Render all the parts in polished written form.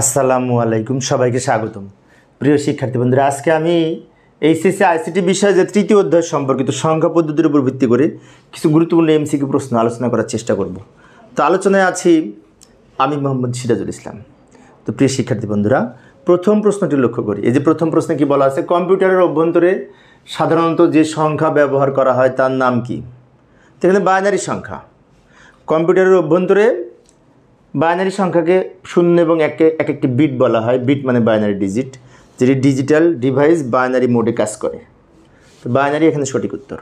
আসসালামু আলাইকুম, সবাইকে স্বাগতম। প্রিয় শিক্ষার্থী বন্ধুরা, আজকে আমি এইচএসসি আইসিটি বিষয়ে যে তৃতীয় অধ্যায় সম্পর্কিত সংখ্যা পদ্ধতির উপর ভিত্তি করে কিছু গুরুত্বপূর্ণ এমসিকিউ প্রশ্ন আলোচনা করার চেষ্টা করব। তো আলোচনায় আছি আমি মোহাম্মদ সিরাজুল ইসলাম। তো প্রিয় শিক্ষার্থী বন্ধুরা, প্রথম প্রশ্নটি লক্ষ্য করি। এই যে প্রথম প্রশ্নে কি বলা আছে, কম্পিউটারের অভ্যন্তরে সাধারণত যে সংখ্যা ব্যবহার করা হয় তার নাম কি? তো এখানে বাইনারি সংখ্যা। কম্পিউটারের অভ্যন্তরে বাইনারি সংখ্যাকে 0 এবং 1 এক একটি বিট বলা হয়। বিট মানে বাইনারি ডিজিট, যেটি ডিজিটাল ডিভাইস বাইনারি মোডে কাজ করে। তো বাইনারি এখানে সঠিক উত্তর।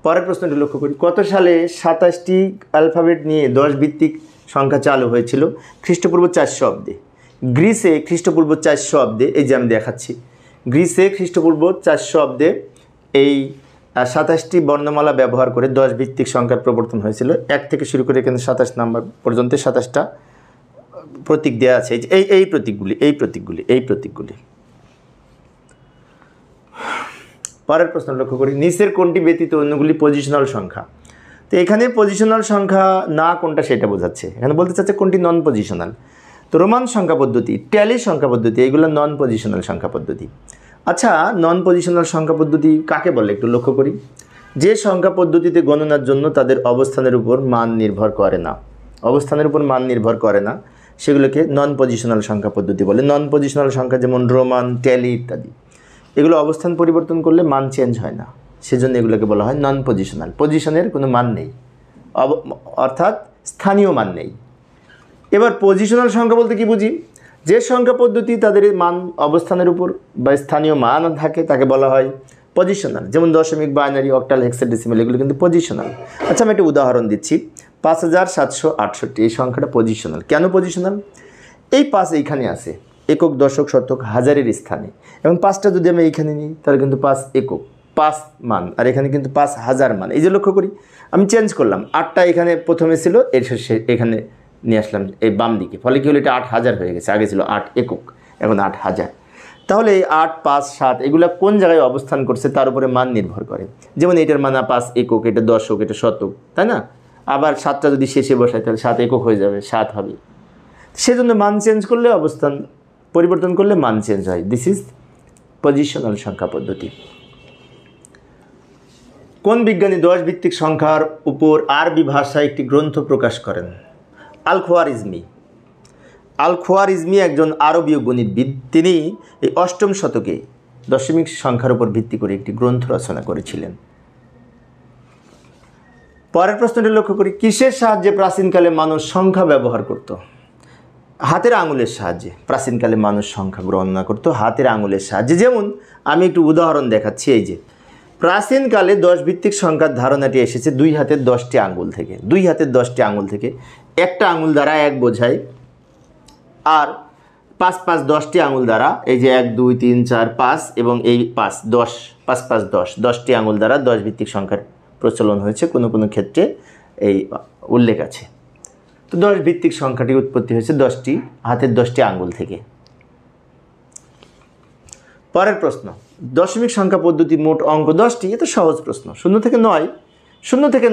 পরের প্রশ্নটি লক্ষ্য করি, কত সালে 27টি অ্যালফাবেট নিয়ে 10 ভিত্তিক সংখ্যা চালু হয়েছিল? খ্রিস্টপূর্ব 400 অব্দে। গ্রিসে খ্রিস্টপূর্ব 400 অব্দে, এই যে আমি দেখাচ্ছি, গ্রিসে খ্রিস্টপূর্ব 400 অব্দে এই 27টি বর্ণমালা ব্যবহার করে 10 ভিত্তিক সংখ্যার প্রবর্তন হয়েছিল। 1 থেকে শুরু করে এখানে 27 নাম্বার পর্যন্ত 27টা প্রতীক দেওয়া আছে। এই প্রতীকগুলি। পরের প্রশ্ন লক্ষ্য করি, নিচের কোনটি ব্যতীত অন্যগুলি পজিশনাল সংখ্যা? তো এখানে পজিশনাল সংখ্যা না কোনটা সেটা বোঝাচ্ছে। এখানে বলতে চাচ্ছে কোনটি নন পজিশনাল। তো রোমান সংখ্যা পদ্ধতি, ট্যালি সংখ্যা পদ্ধতি, এগুলো নন পজিশনাল সংখ্যা পদ্ধতি। আচ্ছা, নন পজিশনাল সংখ্যা পদ্ধতি কাকে বলে একটু লক্ষ্য করি। যে সংখ্যা পদ্ধতিতে গণনার জন্য তাদের অবস্থানের উপর মান নির্ভর করে না, সেগুলোকে নন পজিশনাল সংখ্যা পদ্ধতি বলে। নন পজিশনাল সংখ্যা যেমন রোমান, ট্যালি ইত্যাদি, এগুলো অবস্থান পরিবর্তন করলে মান চেঞ্জ হয় না, সেজন্য এগুলোকে বলা হয় নন পজিশনাল। পজিশনের কোনো মান নেই, অর্থাৎ স্থানীয় মান নেই। এবার পজিশনাল সংখ্যা বলতে কি বুঝি? যে সংখ্যা পদ্ধতি তাদের মান অবস্থানের উপর বা স্থানীয় মান থাকে তাকে বলা হয় পজিশনাল। যেমন দশমিক, বাইনারি, অক্টাল, হেক্সাডেসিমাল, এগুলো কিন্তু পজিশনাল। আচ্ছা, আমি একটা উদাহরণ দিচ্ছি। 5768 এই সংখ্যাটা পজিশনাল। কেন পজিশনাল? এই 5 এইখানে আছে, একক, দশক, শতক, হাজারের স্থানে, এবং 5টা যদি আমি এইখানে নিই তাহলে কিন্তু 5 একক, 5 মান, আর এখানে কিন্তু 5000 মান। এই যে লক্ষ্য করি, আমি চেঞ্জ করলাম, 8টা এখানে প্রথমে ছিল, এর শেষে এখানে নিয়ে আসলাম এই বাম দিকে, ফলে কি হলো, এটা 8000 হয়ে গেছে। আগে ছিল 8 একক, এখন 8000। তাহলে এই 8, 5, 7 এগুলো কোন জায়গায় অবস্থান করছে তার উপরে মান নির্ভর করে। যেমন এটার মান 5 একক, এটা দশক, এটা শতক, তাই না? আবার 7টা যদি শেষে বসায় তাহলে 7 একক হয়ে যাবে, 7 হবে। সেজন্য মান চেঞ্জ করলে, অবস্থান পরিবর্তন করলে মান চেঞ্জ হয়। দিস ইজ পজিশনাল সংখ্যা পদ্ধতি। কোন বিজ্ঞানী 10 ভিত্তিক সংখ্যার উপর আরবি ভাষায় একটি গ্রন্থ প্রকাশ করেন? আল খোয়ারিজমি একজন আরবীয় গণিতবিদ। তিনি এই 8ম শতকে দশমিক সংখ্যার উপর ভিত্তি করে একটি গ্রন্থ রচনা করেছিলেন। পরের প্রশ্নটি লক্ষ্য করি, কিসের সাহায্যে প্রাচীনকালে মানুষ সংখ্যা ব্যবহার করত? হাতের আঙুলের সাহায্যে প্রাচীনকালে মানুষ সংখ্যা গণনা করত, হাতের আঙুলের সাহায্যে। যেমন আমি একটু উদাহরণ দেখাচ্ছি। এই যে প্রাচীনকালে 10 ভিত্তিক সংখ্যার ধারণাটি এসেছে 2 হাতের 10টি আঙুল থেকে। 2 হাতের 10টি আঙুল থেকে, একটা আঙুল দ্বারা 1 বোঝায়, আর 5, 5, 10টি আঙুল দ্বারা, এই যে 1, 2, 3, 4, 5 এবং এই 5, 10, 5, 5, 10, 10টি আঙুল দ্বারা 10 ভিত্তিক সংখ্যার প্রচলন হয়েছে। কোনো কোনো ক্ষেত্রে এই উল্লেখ আছে। তো 10 ভিত্তিক সংখ্যাটি উৎপত্তি হয়েছে 10টি হাতের 10টি আঙুল থেকে। পরের প্রশ্ন, দশমিক সংখ্যা পদ্ধতি মোট অঙ্ক 10টি। এ তো সহজ প্রশ্ন। 0 থেকে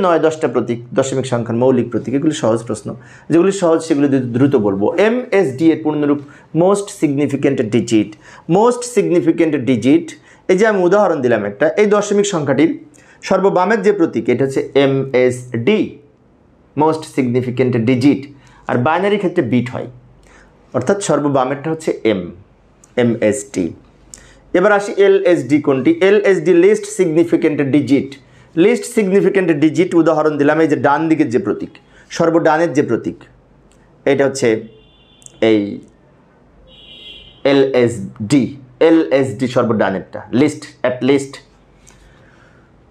9 10টা প্রতীক, দশমিক সংখ্যার মৌলিক প্রতীক। এগুলি সহজ প্রশ্ন, যেগুলি সহজ সেগুলি দ্রুত বলবো। MSD এর পূর্ণরূপ মোস্ট সিগনিফিক্যান্ট ডিজিট। এই যে আমি উদাহরণ দিলাম একটা, এই দশমিক সংখ্যাটির সর্ববামের যে প্রতীক, এটা হচ্ছে MSD, মোস্ট সিগনিফিক্যান্ট ডিজিট। আর বাইনারি ক্ষেত্রে বিট হয়, অর্থাৎ সর্ববামেরটা হচ্ছে MSD। এবার আসি LSD কোনটি? LSD list significant digit. উদাহরণ দিলাম, এই যে ডান দিকের যে প্রতীক, সর্বডানের যে প্রতীক, এটা হচ্ছে এই LSD সর্বডানেরটা, লিস্ট।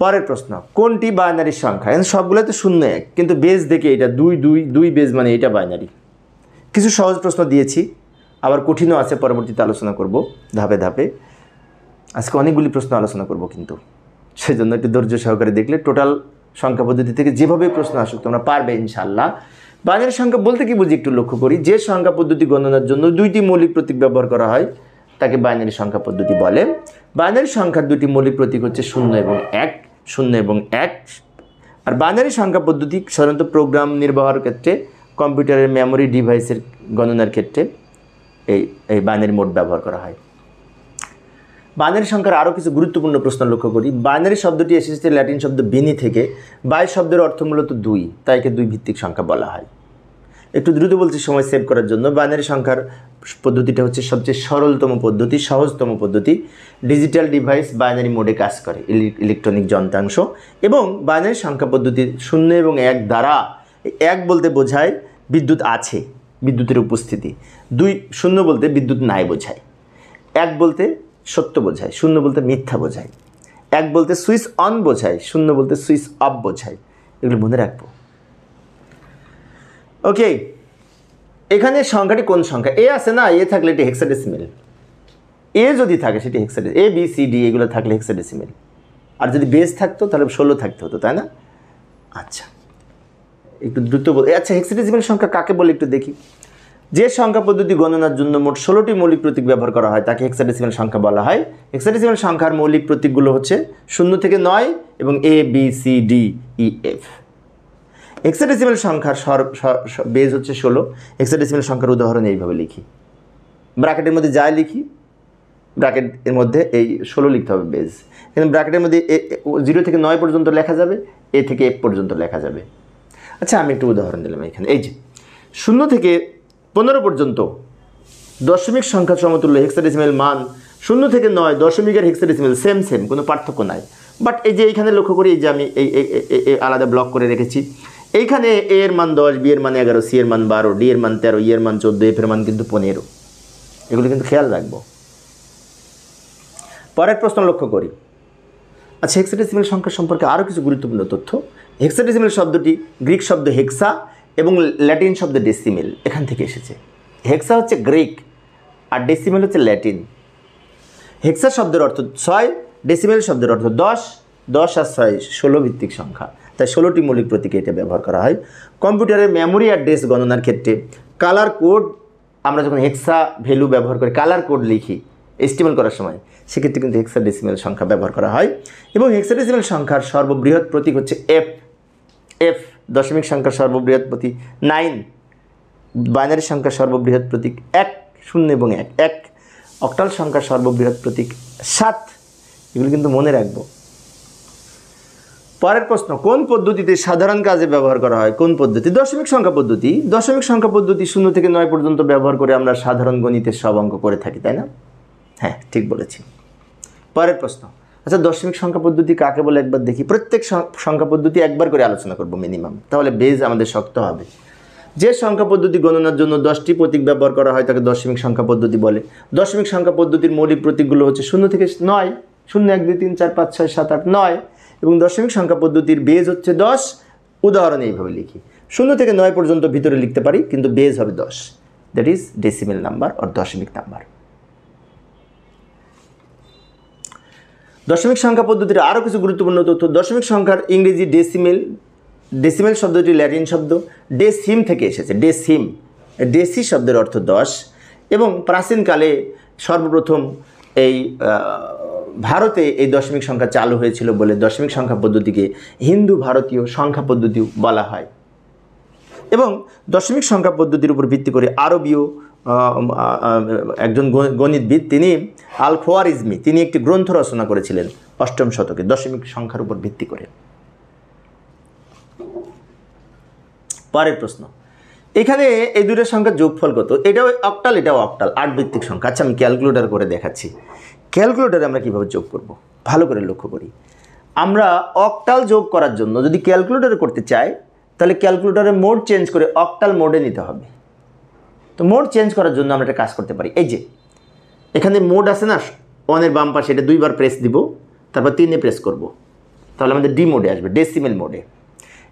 পরের প্রশ্ন, কোনটি বাইনারি সংখ্যা? সবগুলোতে 0, 1, কিন্তু বেজ দেখে এটা 2 বেজ, মানে এটা বাইনারি। কিছু সহজ প্রশ্ন দিয়েছি, আবার কঠিনও আছে, পরবর্তীতে আলোচনা করব ধাপে ধাপে। আজকে অনেকগুলি প্রশ্ন আলোচনা করব, কিন্তু সেজন্য একটু ধৈর্য সহকারে দেখলে টোটাল সংখ্যা পদ্ধতি থেকে যেভাবে প্রশ্ন আসুক তোমরা পারবে ইনশাআল্লাহ। বাইনারি সংখ্যা বলতে কি বুঝি একটু লক্ষ্য করি। যে সংখ্যা পদ্ধতি গণনার জন্য 2টি মৌলিক প্রতীক ব্যবহার করা হয় তাকে বাইনারি সংখ্যা পদ্ধতি বলে। বাইনারি সংখ্যার 2টি মৌলিক প্রতীক হচ্ছে 0 এবং 1। আর বাইনারি সংখ্যা পদ্ধতি সাধারণত প্রোগ্রাম নির্বাহের ক্ষেত্রে কম্পিউটারের মেমোরি ডিভাইসের গণনার ক্ষেত্রে এই বাইনারি মোড ব্যবহার করা হয়। বাইনারি সংখ্যার আরও কিছু গুরুত্বপূর্ণ প্রশ্ন লক্ষ্য করি। বাইনারি শব্দটি এসেছে ল্যাটিন শব্দ বিনি থেকে। বাই শব্দের অর্থ মূলত 2, তাই একে 2 ভিত্তিক সংখ্যা বলা হয়। একটু দ্রুত বলছি সময় সেভ করার জন্য। বাইনারি সংখ্যার পদ্ধতিটা হচ্ছে সবচেয়ে সরলতম পদ্ধতি, সহজতম পদ্ধতি। ডিজিটাল ডিভাইস বাইনারি মোডে কাজ করে, ইলেকট্রনিক যন্ত্রাংশ। এবং বাইনারি সংখ্যা পদ্ধতির 0 এবং 1 দ্বারা 1 বলতে বোঝায় বিদ্যুৎ আছে, বিদ্যুতের উপস্থিতি। 2 0 বলতে বিদ্যুৎ নাই বোঝায়। 1 বলতে সত্য বোঝায়, 0 বলতে মিথ্যা বোঝায়। 1 বলতে সুইচ অন বোঝায়, 0 বলতে সুইচ অফ বোঝায়। এগুলো মনে রাখবো। ওকে, এখানে সংখ্যাটি কোন সংখ্যা? এ আছে না, এ থাকলে এটি হেক্সাডেসিমেল। এ যদি থাকে সেটি হেক্সাডেসিমেল, এ বি সি ডি এগুলো থাকলে হেক্সাডেসিমেল। আর যদি বেস থাকতো তাহলে 16 থাকতে হতো, তাই না? আচ্ছা, একটু দ্রুত বল। আচ্ছা, হেক্সাডেসিমেল সংখ্যা কাকে বলে একটু দেখি। যে সংখ্যা পদ্ধতি গণনার জন্য মোট 16টি মৌলিক প্রতীক ব্যবহার করা হয় তাকে হেক্সাডেসিমেল সংখ্যা বলা হয়। হেক্সাডেসিমেল সংখ্যার মৌলিক প্রতীকগুলো হচ্ছে 0 থেকে 9 এবং A B C D E F. Hexadecimal সংখ্যার বেজ হচ্ছে 16। হেক্সাডেসিমেল সংখ্যার উদাহরণ এইভাবে লিখি, ব্র্যাকেটের মধ্যে যাই লিখি, ব্র্যাকেটের মধ্যে এই 16 লিখতে হবে বেজ। কিন্তু ব্র্যাকেটের মধ্যে 0 থেকে 9 পর্যন্ত লেখা যাবে, এ থেকে এফ পর্যন্ত লেখা যাবে। আচ্ছা, আমি একটু উদাহরণ দিলাম এখানে। এই যে 0 থেকে 15 পর্যন্ত দশমিক সংখ্যা সমতুল্য হেক্সাডেসিমেল মান 0 থেকে 9 দশমিকের হেক্সাডেসিমেল সেম, কোনো পার্থক্য নাই। বাট এই যে এইখানে লক্ষ্য করি, এই যে আমি এই আলাদা ব্লক করে রেখেছি। এইখানে এ এর মান 10, বি এর মান 11, সি এর মান 12, ডি এর মান 13, ই এর মান 14, এফ এর মান কিন্তু 15। এগুলো কিন্তু খেয়াল রাখবো। পরের প্রশ্ন লক্ষ্য করি। আচ্ছা, হেক্সাডেসিমেল সংখ্যা সম্পর্কে আরও কিছু গুরুত্বপূর্ণ তথ্য। হেক্সাডেসিমেল শব্দটি গ্রিক শব্দ হেক্সা এবং ল্যাটিন শব্দ ডেসিমেল এখান থেকে এসেছে। হেক্সা হচ্ছে গ্রিক আর ডেসিমেল হচ্ছে ল্যাটিন। হেক্সা শব্দের অর্থ 6, ডেসিমেল শব্দের অর্থ 10। 10 আর 6 16 ভিত্তিক সংখ্যা, তাই 16টি মৌলিক প্রতীকে এটা ব্যবহার করা হয়। কম্পিউটারের মেমোরি অ্যাড্রেস গণনার ক্ষেত্রে কালার কোড, আমরা যখন হেক্সা ভ্যালু ব্যবহার করে কালার কোড লিখি এস্টিমেল করার সময়, সেক্ষেত্রে কিন্তু হেক্সাডেসিমেল সংখ্যা ব্যবহার করা হয়। এবং হেক্সাডেসিমেল সংখ্যার সর্ববৃহৎ প্রতীক হচ্ছে এফ। এফ দশমিক সংখ্যার সর্ববৃহৎ প্রতীক 9, বাইনারি সংখ্যার সর্ববৃহৎ প্রতীক 1, 0 এবং 1, 1 অক্টাল সংখ্যার সর্ববৃহৎ প্রতীক 7। এগুলো কিন্তু মনে রাখবো। পরের প্রশ্ন, কোন পদ্ধতিতে সাধারণ কাজে ব্যবহার করা হয়? কোন পদ্ধতি? দশমিক সংখ্যা পদ্ধতি। দশমিক সংখ্যা পদ্ধতি 0 থেকে 9 পর্যন্ত ব্যবহার করে আমরা সাধারণ গণিতের সব অঙ্ক করে থাকি, তাই না? হ্যাঁ, ঠিক বলেছি। পরের প্রশ্ন, আচ্ছা, দশমিক সংখ্যা পদ্ধতি কাকে বলে একবার দেখি। প্রত্যেক সংখ্যা পদ্ধতি একবার করে আলোচনা করব মিনিমাম, তাহলে বেজ আমাদের শক্ত হবে। যে সংখ্যা পদ্ধতি গণনার জন্য 10টি প্রতীক ব্যবহার করা হয় তাকে দশমিক সংখ্যা পদ্ধতি বলে। দশমিক সংখ্যা পদ্ধতির মৌলিক প্রতীকগুলো হচ্ছে 0 থেকে 9, 0 1 2 3 4 5 6 7 8 9। এবং দশমিক সংখ্যা পদ্ধতির বেজ হচ্ছে 10। উদাহরণ এইভাবে লিখি, 0 থেকে 9 পর্যন্ত ভিতরে লিখতে পারি, কিন্তু বেজ হবে 10, that is decimal number or দশমিক নাম্বার। দশমিক সংখ্যা পদ্ধতির আরও কিছু গুরুত্বপূর্ণ তথ্য। দশমিক সংখ্যার ইংরেজি ডেসিমেল। ডেসিমেল শব্দটি ল্যাটিন শব্দ ডেসিম থেকে এসেছে। ডেসিম, ডেসি শব্দের অর্থ 10। এবং প্রাচীনকালে সর্বপ্রথম এই ভারতে এই দশমিক সংখ্যা চালু হয়েছিল বলে দশমিক সংখ্যা পদ্ধতিকে হিন্দু ভারতীয় সংখ্যা পদ্ধতিও বলা হয়। এবং দশমিক সংখ্যা পদ্ধতির উপর ভিত্তি করে আরবীয় একজন গণিতবিদ, তিনি আল খোয়ারিজমি, তিনি একটি গ্রন্থ রচনা করেছিলেন 8ম শতকে দশমিক সংখ্যার উপর ভিত্তি করে। পরের প্রশ্ন, এখানে এই দুটো সংখ্যার যোগফল কত? এটাও অক্টাল, এটাও অক্টাল, 8 ভিত্তিক সংখ্যা। আচ্ছা, আমি ক্যালকুলেটর করে দেখাচ্ছি। ক্যালকুলেটরে আমরা কীভাবে যোগ করব ভালো করে লক্ষ্য করি। আমরা অক্টাল যোগ করার জন্য যদি ক্যালকুলেটরে করতে চাই, তাহলে ক্যালকুলেটরের মোড চেঞ্জ করে অক্টাল মোডে নিতে হবে। তো মোড চেঞ্জ করার জন্য আমরা একটা কাজ করতে পারি। এই যে এখানে মোড আছে না, 1-এর বাম পাশে, এটা 2 বার প্রেস দিব, তারপর 3-এ প্রেস করব, তাহলে আমাদের ডি মোডে আসবে, ডেসিমেল মোডে।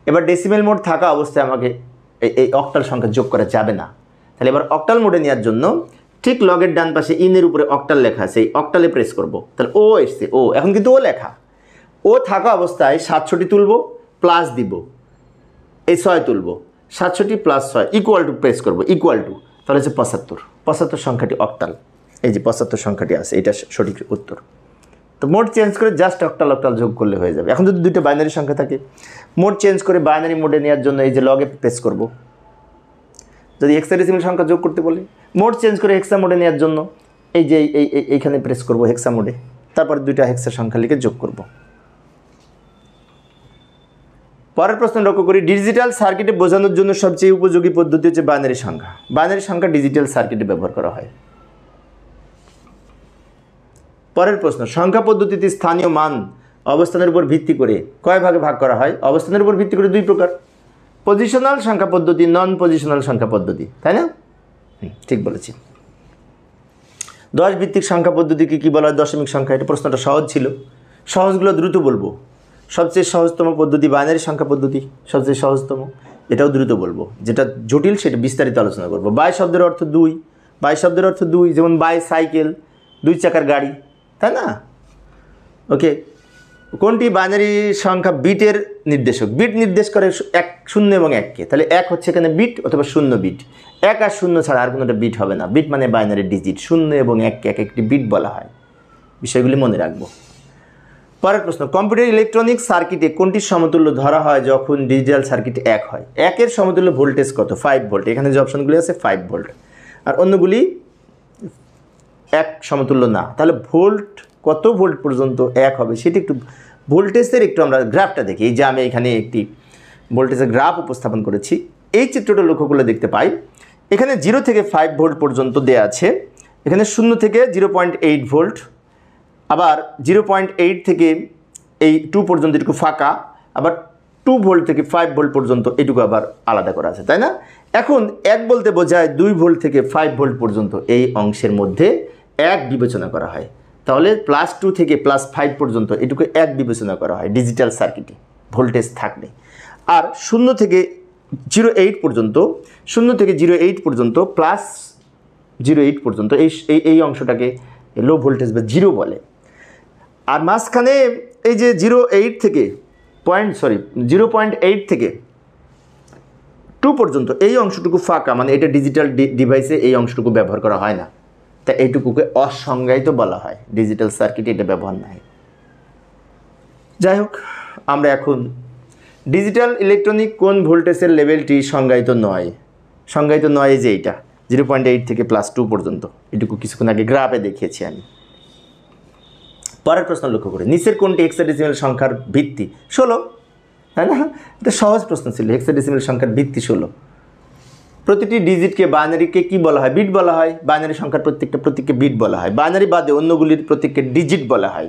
এবার ডেসিমেল মোড থাকা অবস্থায় আমাকে এই অক্টাল সংখ্যা যোগ করা যাবে না। তাহলে এবার অক্টাল মোডে নেওয়ার জন্য ঠিক লগের ডান পাশে ইনের উপরে অক্টাল লেখা আছে, এই অক্টালে প্রেস করব, তাহলে ও এসছে, ও এখন কিন্তু ও লেখা। ও থাকা অবস্থায় 700টি তুলব, প্লাস দিব, এই 6 তুলব, 700টি প্লাস 6 ইকুয়াল টু প্রেস করব, ইকুয়াল টু, তাহলে হচ্ছে 75। 75 সংখ্যাটি অক্টাল। এই যে 75 সংখ্যাটি আছে, এটা সঠিক উত্তর। তো মোড চেঞ্জ করে জাস্ট অক্টাল অক্টাল যোগ করলে হয়ে যাবে। এখন যদি দুটো বাইনারি সংখ্যা থাকে, মোড চেঞ্জ করে বাইনারি মোডে নেওয়ার জন্য এই যে লগে প্রেস করব, যদি হেক্সাডেসিমেল সংখ্যা যোগ করতে বলে, মোড চেঞ্জ করে হেক্সা মোডে নেওয়ার জন্য এই যে এইখানে প্রেস করব হেক্সা মোডে, তারপর দুইটা হেক্সা সংখ্যা লিখে যোগ করব। পরের প্রশ্ন লক্ষ্য করি, ডিজিটাল সার্কিটে বোঝানোর জন্য সবচেয়ে উপযোগী পদ্ধতি হচ্ছে বাইনারি সংখ্যা। বাইনারি সংখ্যা ডিজিটাল সার্কিটে ব্যবহার করা হয়। পরের প্রশ্ন, সংখ্যা পদ্ধতিতে স্থানীয় মান অবস্থানের উপর ভিত্তি করে কয় ভাগে ভাগ করা হয়? অবস্থানের উপর ভিত্তি করে দুই প্রকার, পজিশনাল সংখ্যা পদ্ধতি, নন পজিশনাল সংখ্যা পদ্ধতি, তাই না? ঠিক বলেছি। 10 ভিত্তিক সংখ্যা পদ্ধতিকে কি বলা হয়? দশমিক সংখ্যা। এটা প্রশ্নটা সহজ ছিল, সহজগুলো দ্রুত বলবো। সবচেয়ে সহজতম পদ্ধতি বাইনারি সংখ্যা পদ্ধতি, সবচেয়ে সহজতম, এটাও দ্রুত বলবো। যেটা জটিল সেটা বিস্তারিত আলোচনা করবো। বাই শব্দের অর্থ দুই, বাই শব্দের অর্থ দুই, যেমন বাই সাইকেল, 2 চাকার গাড়ি, তাই না? ওকে, কোনটি বাইনারি সংখ্যা বিটের নির্দেশক? বিট নির্দেশ করে 1, 0 এবং 1কে, তাহলে 1 হচ্ছে এখানে বিট অথবা 0 বিট। 1 আর 0 ছাড়া আর কোনোটা বিট হবে না। বিট মানে বাইনারি ডিজিট, 0 এবং 1কে এক একটি বিট বলা হয়। বিষয়গুলি মনে রাখবো। পরের প্রশ্ন, কম্পিউটার ইলেকট্রনিক সার্কিটে কোনটির সমতুল্য ধরা হয় যখন ডিজিটাল সার্কিট 1 হয়? 1-এর সমতুল্য ভোল্টেজ কত? 5 ভোল্ট। এখানে যে অপশনগুলি আছে 5 ভোল্ট, আর অন্যগুলি 1 সমতুল্য না। তাহলে ভোল্ট কত ভোল্ট পর্যন্ত 1 হবে সেটি একটু ভোল্টেজের একটু আমরা গ্রাফটা দেখি। এই যে আমি এখানে একটি ভোল্টেজের গ্রাফ উপস্থাপন করেছি, এই চিত্রটা লক্ষ্য করলে দেখতে পাই এখানে 0 থেকে 5 ভোল্ট পর্যন্ত দেয়া আছে, এখানে 0 থেকে 0.8 ভোল্ট, আবার 0.8 থেকে এই 2 পর্যন্ত এটুকু ফাঁকা, আবার 2 ভোল্ট থেকে 5 ভোল্ট পর্যন্ত এটুকু আবার আলাদা করা আছে, তাই না? এখন 1 বলতে বোঝায় 2 ভোল্ট থেকে 5 ভোল্ট পর্যন্ত এই অংশের মধ্যে 1 বিবেচনা করা হয়। তাহলে +2 থেকে +5 পর্যন্ত এটুকু 1 বিবেচনা করা হয় ডিজিটাল সার্কিটে ভোল্টেজ থাকলে। আর 0 থেকে 0.8 পর্যন্ত, 0 থেকে 0.8 পর্যন্ত +0.8 পর্যন্ত এই অংশটাকে লো ভোল্টেজ বা 0 বলে। আর মাঝখানে এই যে 0.8 থেকে 0.8 থেকে 2 পর্যন্ত এই অংশটুকু ফাঁকা, মানে এটা ডিজিটাল ডিভাইসে এই অংশটুকু ব্যবহার করা হয় না, তাই এইটুকুকে অসংজ্ঞায়িত বলা হয়। ডিজিটাল সার্কিটে এটা ব্যবহার নাই। যাই হোক, আমরা এখন ডিজিটাল ইলেকট্রনিক কোন ভোল্টেজের লেভেলটি সংজ্ঞায়িত নয়? সংজ্ঞায়িত নয় যে এইটা 0.8 থেকে +2 পর্যন্ত, এটুকু কিছুক্ষণ আগে গ্রাফে দেখিয়েছি আমি। পরের প্রশ্ন লক্ষ্য করে, নিচের কোনটি হেক্সাডেসিমেল সংখ্যার ভিত্তি? 16, তাই না? এটা সহজ প্রশ্ন ছিল। হেক্সাডেসিমেল সংখ্যার ভিত্তি 16। প্রতিটি ডিজিটকে বাইনারিকে কি বলা হয়? বিট বলা হয়। বাইনারি সংখ্যার প্রত্যেককে বিট বলা হয়। বাইনারি বাদে অন্যগুলির প্রত্যেককে ডিজিট বলা হয়।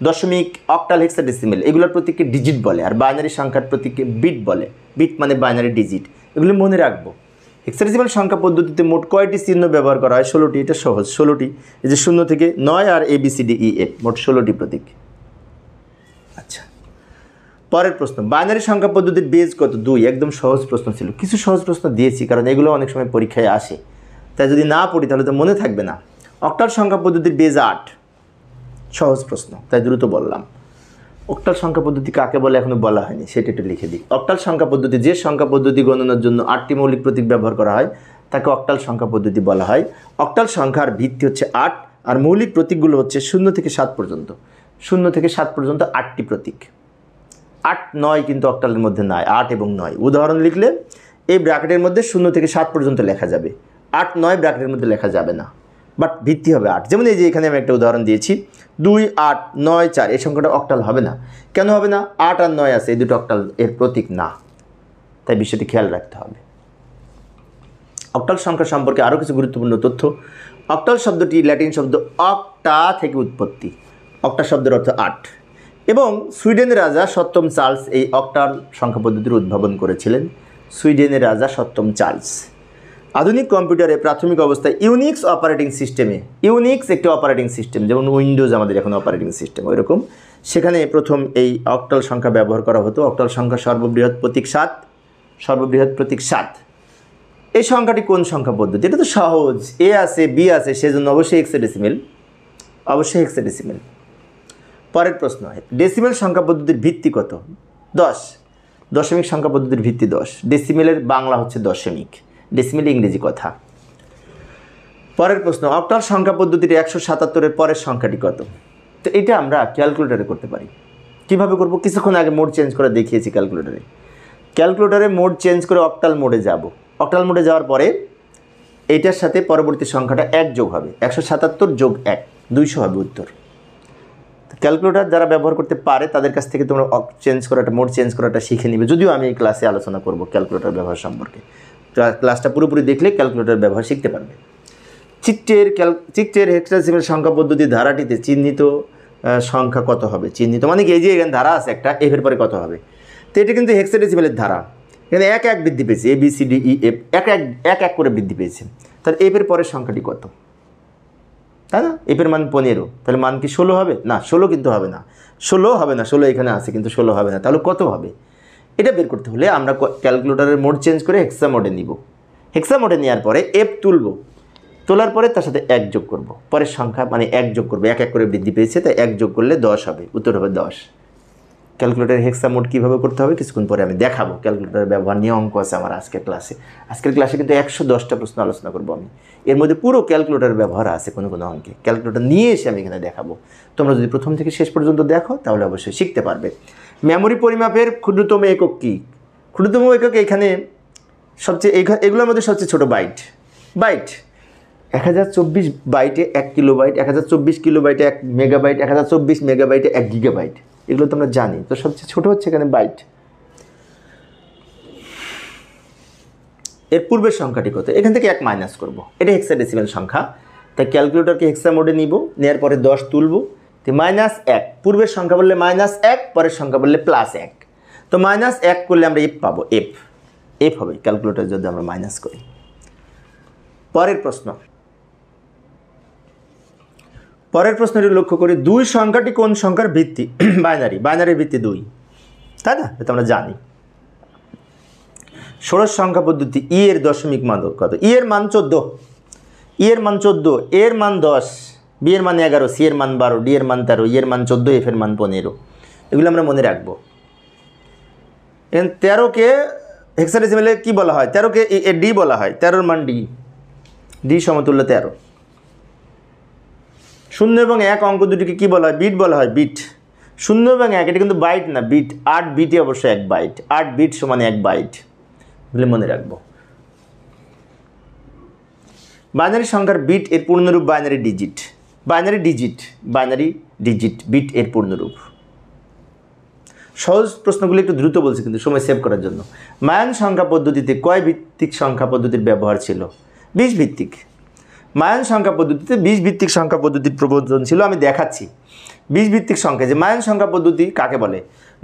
দশমিক, অক্টাল, হেক্সাডেসিমেল এগুলোর প্রত্যেককে ডিজিট বলে, আর বাইনারি সংখ্যার প্রত্যেককে বিট বলে। বিট মানে বাইনারি ডিজিট, এগুলি মনে রাখবো। হেক্সাডেসিমেল সংখ্যা পদ্ধতিতে মোট কয়টি চিহ্ন ব্যবহার করা হয়? 16টি। এটা সহজ, 16টি। এই যে 0 থেকে 9 আর ABCDEF, মোট 16টি প্রতীক। আচ্ছা, পরের প্রশ্ন, বাইনারি সংখ্যা পদ্ধতির বেজ কত? 2। একদম সহজ প্রশ্ন ছিল। কিছু সহজ প্রশ্ন দিয়েছি কারণ এগুলো অনেক সময় পরীক্ষায় আসে, তাই যদি না পড়ি তাহলে তো মনে থাকবে না। অক্টাল সংখ্যা পদ্ধতির বেজ 8। সহজ প্রশ্ন, তাই দ্রুত বললাম। অক্টাল সংখ্যা পদ্ধতি কাকে বলে এখনো বলা হয়নি, সেটা একটু লিখে দিই। অক্টাল সংখ্যা পদ্ধতি যে সংখ্যা পদ্ধতি গণনার জন্য 8টি মৌলিক প্রতীক ব্যবহার করা হয় তাকে অক্টাল সংখ্যা পদ্ধতি বলা হয়। অক্টাল সংখ্যার ভিত্তি হচ্ছে 8, আর মৌলিক প্রতীকগুলো হচ্ছে 0 থেকে 7 পর্যন্ত। 0 থেকে 7 পর্যন্ত 8টি প্রতীক। 8, 9 কিন্তু অক্টালের মধ্যে নাই, 8 এবং 9। উদাহরণ লিখলে এই ব্র্যাকেটের মধ্যে 0 থেকে 7 পর্যন্ত লেখা যাবে, 8, 9 ব্র্যাকেটের মধ্যে লেখা যাবে না, বাট ভিত্তি হবে 8। যেমন এই যে এখানে আমি একটা উদাহরণ দিয়েছি, 2, 8, 9, 4, এই সংখ্যাটা অক্টাল হবে না। কেন হবে না? 8 আর 9 আছে, এই দুটো অক্টাল এর প্রতীক না, তাই বিষয়টি খেয়াল রাখতে হবে। অক্টাল সংখ্যা সম্পর্কে আরও কিছু গুরুত্বপূর্ণ তথ্য। অক্টাল শব্দটি ল্যাটিন শব্দ অক্টা থেকে উৎপত্তি। অক্টা শব্দের অর্থ 8, এবং সুইডেনের রাজা 7ম চার্লস এই অক্টাল সংখ্যা পদ্ধতির উদ্ভাবন করেছিলেন। সুইডেনের রাজা 7ম চার্লস। আধুনিক কম্পিউটারে প্রাথমিক অবস্থায় ইউনিক্স অপারেটিং সিস্টেমে, ইউনিক্স একটি অপারেটিং সিস্টেম, যেমন উইন্ডোজ আমাদের এখন অপারেটিং সিস্টেম, ওই রকম সেখানে প্রথম এই অক্টাল সংখ্যা ব্যবহার করা হতো। অক্টাল সংখ্যা সর্ববৃহৎ প্রতীক 7, সর্ববৃহৎ প্রতীক 7। এই সংখ্যাটি কোন সংখ্যা পদ্ধতি? এটা তো সহজ, এ আছে, বি আছে, সেজন্য অবশ্যই হেক্সাডেসিমেল, অবশ্যই হেক্সাডেসিমেল। পরের প্রশ্ন, ডেসিমেল সংখ্যা পদ্ধতির ভিত্তি কত? 10। দশমিক সংখ্যা পদ্ধতির ভিত্তি 10। ডেসিমেলের বাংলা হচ্ছে দশমিক, ডেসিমেল ইংরেজি কথা। পরের প্রশ্ন, অক্টাল সংখ্যা পদ্ধতির 177-এর পরের সংখ্যাটি কত? তো এটা আমরা ক্যালকুলেটারে করতে পারি। কিভাবে করব? কিছুক্ষণ আগে মোড চেঞ্জ করে দেখিয়েছি ক্যালকুলেটারে। ক্যালকুলেটারে মোড চেঞ্জ করে অক্টাল মোডে যাব। অক্টাল মোডে যাওয়ার পরে এইটার সাথে পরবর্তী সংখ্যাটা 1 যোগ হবে, 177 যোগ 1 200 হবে উত্তর। ক্যালকুলেটর যারা ব্যবহার করতে পারে তাদের কাছ থেকে তোমরা চেঞ্জ করাটা, মোড চেঞ্জ করাটা শিখে নিবে, যদিও আমি এই ক্লাসে আলোচনা করব ক্যালকুলেটর ব্যবহার সম্পর্কে। ক্লাসটা পুরোপুরি দেখলে ক্যালকুলেটর ব্যবহার শিখতে পারবে। চিত্রের হেক্সাডেসিমাল সংখ্যা পদ্ধতি ধারাটিতে চিহ্নিত সংখ্যা কত হবে? চিহ্নিত মানে কি, এই যে এখানে ধারা আছে একটা, এফ এর পরে কত হবে? তো এটা কিন্তু হেক্সাডেসিমালের ধারা, এখানে 1 1 বৃদ্ধি পেয়েছে, A B C D E F 1 1 করে বৃদ্ধি পেয়েছে। তাহলে এফ এর পরের সংখ্যাটি কত, তাই না? এফের মান 15, তাহলে মান কি 16 হবে? না, 16 কিন্তু হবে না, 16 হবে না, 16 এখানে আছে কিন্তু 16 হবে না। তাহলে কত হবে? এটা বের করতে হলে আমরা ক্যালকুলেটরের মোড চেঞ্জ করে হেক্সা মোডে নিব। হেক্সা মোডে নেওয়ার পরে এফ তুলব, তোলার পরে তার সাথে 1 যোগ করব, পরের সংখ্যা মানে 1 যোগ করবো, 1 1 করে বৃদ্ধি পেয়েছে, তাই 1 যোগ করলে 10 হবে, উত্তর হবে 10। ক্যালকুলেটরের হেক্সা মোড কীভাবে করতে হবে কিছুক্ষণ পরে আমি দেখাবো। ক্যালকুলেটরের ব্যবহার নিয়ে অঙ্ক আছে আমার আজকের ক্লাসে কিন্তু 110টা প্রশ্ন আলোচনা করবো আমি, এর মধ্যে পুরো ক্যালকুলেটরের ব্যবহার আছে কোনো কোনো অঙ্কে। ক্যালকুলেটর নিয়ে এসে আমি এখানে দেখাবো, তোমরা যদি প্রথম থেকে শেষ পর্যন্ত দেখো তাহলে অবশ্যই শিখতে পারবে। মেমোরি পরিমাপের ক্ষুদ্রতম একক কী? ক্ষুদ্রতম একক এখানে সবচেয়ে, এগুলোর মধ্যে সবচেয়ে ছোটো বাইট। 1024 বাইটে 1 কিলোবাইট, 1024 কিলোবাইটে 1 মেগাবাইট, 1024 মেগাবাইটে 1 গিগাবাইট, এগুলো তো আমরা জানি। তো সবচেয়ে ছোটো হচ্ছে এখানে বাইট। এর পূর্বের সংখ্যাটি কত? এখান থেকে 1 মাইনাস করব, এটা হেক্সাডেসিমাল সংখ্যা, তাই ক্যালকুলেটরকে হেক্সা মোডে নিব, নেওয়ার পরে 10 তুলব, তো -1, পূর্বের সংখ্যা বললে -1, পরের সংখ্যা বললে +1, তো -1 করলে আমরা এফ পাবো, এফ হবে ক্যালকুলেটর যদি আমরা মাইনাস করি। পরের প্রশ্নটি লক্ষ্য করি, 2 সংখ্যাটি কোন সংখ্যার ভিত্তি? বাইনারির ভিত্তি 2, তাই না? এটা আমরা জানি। ষোড়শ সংখ্যা পদ্ধতি, ই এর দশমিক মান কত? ই এর মান 14, এর মান 10, বি এর মান 11, সি এর মান 12, ডি এর মান 13, ই এর মান 14, এফ এর মান 15, এগুলো আমরা মনে রাখবো। এখন 13কে হেক্সাডেসিমালে কি বলা হয়? 13কে ডি বলা হয়, 13 মান ডি সমতুল্য 13। 0 এবং 1 অঙ্ক দুটিকে কি বলা হয়? বিট বলা হয়, বিট। 0 এবং 1 এটা কিন্তু বাইট না, বিট। 8 বিটে অবশ্যই 1 বাইট, 8 বিট সমান 1 বাইট বলে মনে রাখবো। বাইনারি সংখ্যার বিট এর পূর্ণরূপ বাইনারি ডিজিট, বিট এর পূর্ণরূপ। সহজ প্রশ্নগুলি একটু দ্রুত বলছি কিন্তু সময় সেভ করার জন্য। মায়ান সংখ্যা পদ্ধতিতে কয় ভিত্তিক সংখ্যা পদ্ধতির ব্যবহার ছিল? 20 ভিত্তিক। মায়ান সংখ্যা পদ্ধতিতে 20 ভিত্তিক সংখ্যা পদ্ধতির প্রবর্তন ছিল, আমি দেখাচ্ছি। 20 ভিত্তিক সংখ্যা, যে মায়ান সংখ্যা পদ্ধতি কাকে বলে?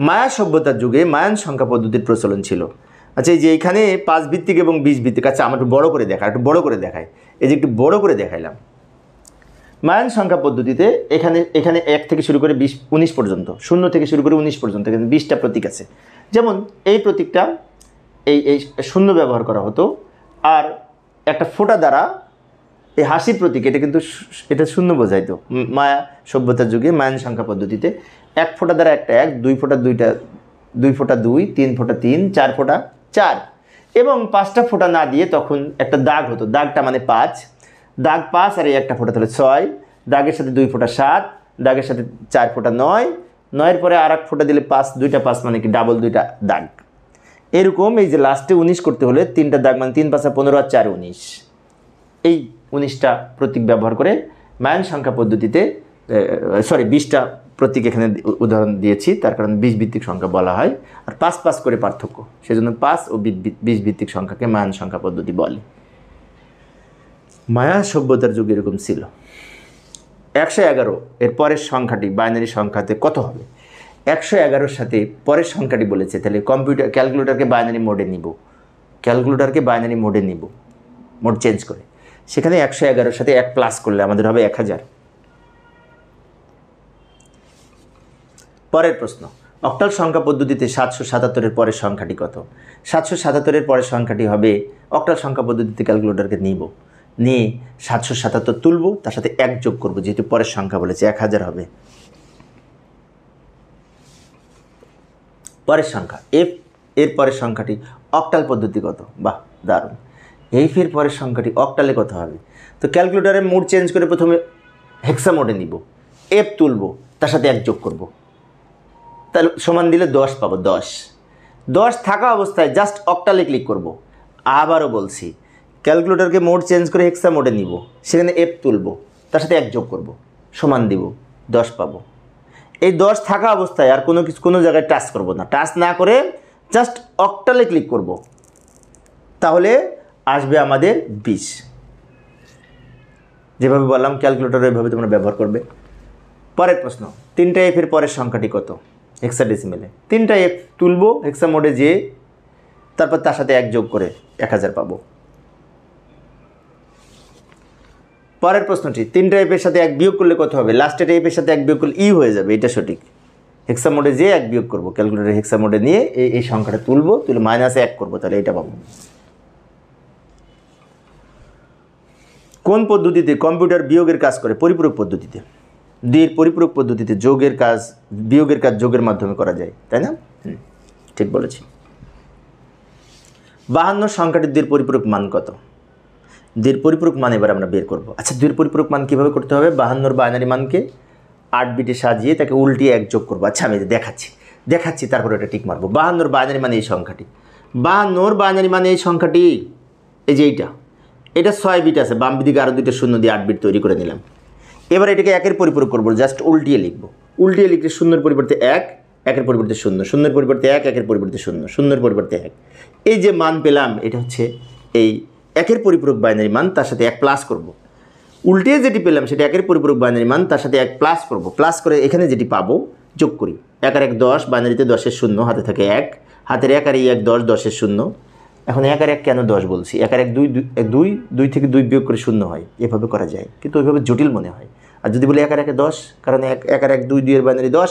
মায়া সভ্যতার যুগে মায়ান সংখ্যা পদ্ধতির প্রচলন ছিল। আচ্ছা, এই যে এখানে 5 ভিত্তিক এবং 20 ভিত্তিক, আচ্ছা আমার একটু বড় করে দেখায়, এই যে একটু বড় করে দেখাইলাম। মায়ান সংখ্যা পদ্ধতিতে এখানে 1 থেকে শুরু করে 19 পর্যন্ত, 0 থেকে শুরু করে 19 পর্যন্ত এখানে 20টা প্রতীক আছে। যেমন এই প্রতীকটা, এই 0 ব্যবহার করা হতো, আর একটা ফোঁটা দ্বারা এই হাসির প্রতীক, এটা কিন্তু এটা 0 বোঝাইতো মায়া সভ্যতার যুগে। মায়ান সংখ্যা পদ্ধতিতে 1 ফোঁটা দ্বারা একটা 1, 2 ফোঁটা 2 ফোঁটা 2, 3 ফোঁটা 3, 4 ফোঁটা 4, এবং 5টা ফোঁটা না দিয়ে তখন একটা দাগ হতো, দাগটা মানে 5, দাগ 5 আর এই একটা ফোঁটা তাহলে 6, দাগের সাথে 2 ফোঁটা 7, দাগের সাথে 4 ফোঁটা 9, 9-এর পরে আর 1 ফোঁটা দিলে 5, 2টা 5 মানে কি ডাবল 2টা দাগ। এরকম এই যে লাস্টে 19 করতে হলে 3টা দাগ মানে 3 5 15 আর 4 19, এই 19টা প্রতীক ব্যবহার করে মায়ান সংখ্যা পদ্ধতিতে 20টা প্রতীক এখানে উদাহরণ দিয়েছি, তার কারণে 20 ভিত্তিক সংখ্যা বলা হয়। আর 5 5 করে পার্থক্য, সেজন্য 5 ও 20 ভিত্তিক সংখ্যাকে মায়ান সংখ্যা পদ্ধতি বলে। মায়া সভ্যতার যুগে এরকম ছিল। 111 এর পরের সংখ্যাটি বাইনারি সংখ্যাতে কত হবে? 111-র সাথে পরের সংখ্যাটি বলেছে, তাহলে ক্যালকুলেটরকে বাইনারি মোডে নিব, মোড চেঞ্জ করে। সেখানে 111-র সাথে 1 প্লাস করলে আমাদের হবে 1000। পরের প্রশ্ন, অক্টাল সংখ্যা পদ্ধতিতে 777-এর পরের সংখ্যাটি কত? 777-এর পরের সংখ্যাটি হবে, অক্টাল সংখ্যা পদ্ধতিতে ক্যালকুলেটরকে নিয়ে 777 তুলব, তার সাথে 1 যোগ করব, যেহেতু পরের সংখ্যা বলেছে 1000 হবে। পরের সংখ্যা এফ এর পরের সংখ্যাটি অক্টাল পদ্ধতি কত? বাহ, দারুণ। এফ এর পরের সংখ্যাটি অক্টালে কত হবে? তো ক্যালকুলেটরের মোড চেঞ্জ করে প্রথমে হেক্সা মোডে নিব, এফ তুলব, তার সাথে 1 যোগ করব, তাহলে সমান দিলে 10 পাবো। 10 থাকা অবস্থায় জাস্ট অক্টালে ক্লিক করব। আবারও বলছি, ক্যালকুলেটরকে মোড চেঞ্জ করে হেক্সা মোডে নিব, সেখানে এফ তুলব, তার সাথে 1 যোগ করব, সমান দিব, 10 পাবো। এই 10 থাকা অবস্থায় আর কোনো জায়গায় টাচ করব না, টাচ না করে জাস্ট অক্টালে ক্লিক করব, তাহলে আসবে আমাদের 20। যেভাবে বললাম ক্যালকুলেটর ওইভাবে তোমরা ব্যবহার করবে। পরের প্রশ্ন, 3টা এফ এর পরের সংখ্যাটি কত হেক্সাডেসিমেলে? 3টা এফ তুলব হেক্সা মোডে যেয়ে, তারপর তার সাথে 1 যোগ করে 1000 পাবো। পরের প্রশ্নটি, 3টা এফ এর সাথে 1 বিয়োগ করলে কত হবে? লাস্টের এফ এর সাথে 1 বিয়োগ করলে ই হয়ে যাবে, এটা সঠিক। হেক্সা মোডে যেয়ে 1 বিয়োগ করবো, ক্যালকুলেটর হেক্সা মোডে নিয়ে এই সংখ্যাটা তুলব, তুলে -1 করবো, তাহলে এটা পাবো। কোন পদ্ধতিতে কম্পিউটার বিয়োগের কাজ করে? পরিপূরক পদ্ধতিতে। 2 এর পরিপূরক পদ্ধতিতে বিয়োগের কাজ যোগের মাধ্যমে করা যায়, তাই না? ঠিক বলেছি। 52 সংখ্যাটির 2 এর পরিপূরক মান কত? 2 এর পরিপূরক মান এবার আমরা বের করব। আচ্ছা, 2 এর পরিপূরক মান কীভাবে করতে হবে? 52 বাইনারি মানকে 8 বিটে সাজিয়ে তাকে উল্টিয়ে 1 যোগ করবো। আচ্ছা, আমি দেখাচ্ছি তারপরে এটা টিক মারবো। 52 বাইনারি মানে এই সংখ্যাটি, 52 বাইনারি মানে এই সংখ্যাটি, এই যে এটা 6 বিট আছে, বাম দিকে আরও 2টা শূন্য দিয়ে 8 বিট তৈরি করে নিলাম। এবার এটাকে 1 এর পরিপূরক করবো, জাস্ট উল্টিয়ে লিখবো। উল্টিয়ে লিখলে 0 পরিবর্তে 1, 1 পরিবর্তে 0, 0 পরিবর্তে 1, 1 পরিবর্তে 0, 0 পরিবর্তে 1। এই যে মান পেলাম, এটা হচ্ছে এই 1 পরিপূরক বাইনারি মান, তার সাথে 1 প্লাস করব। উল্টিয়ে যেটি পেলাম সেটা 1 পরিপূরক বাইনারি মান, তার সাথে 1 প্লাস করব। প্লাস করে এখানে যেটি পাবো যোগ করি। 1 আর 1 10, বাইনারিতে 10-এর 0, হাতে থাকে 1, হাতের 1 আর 1 10, 10-এর 0। এখন 1 আর 1 কেন 10 বলছি? 1 আর 1 2 থেকে 2 বিয়োগ করে 0 হয়, এভাবে করা যায়, কিন্তু ওইভাবে জটিল মনে হয়। আর যদি বলি 1 আর 1 10, কারণ 1 আর 1 2, 2 এর বাইনারি 10,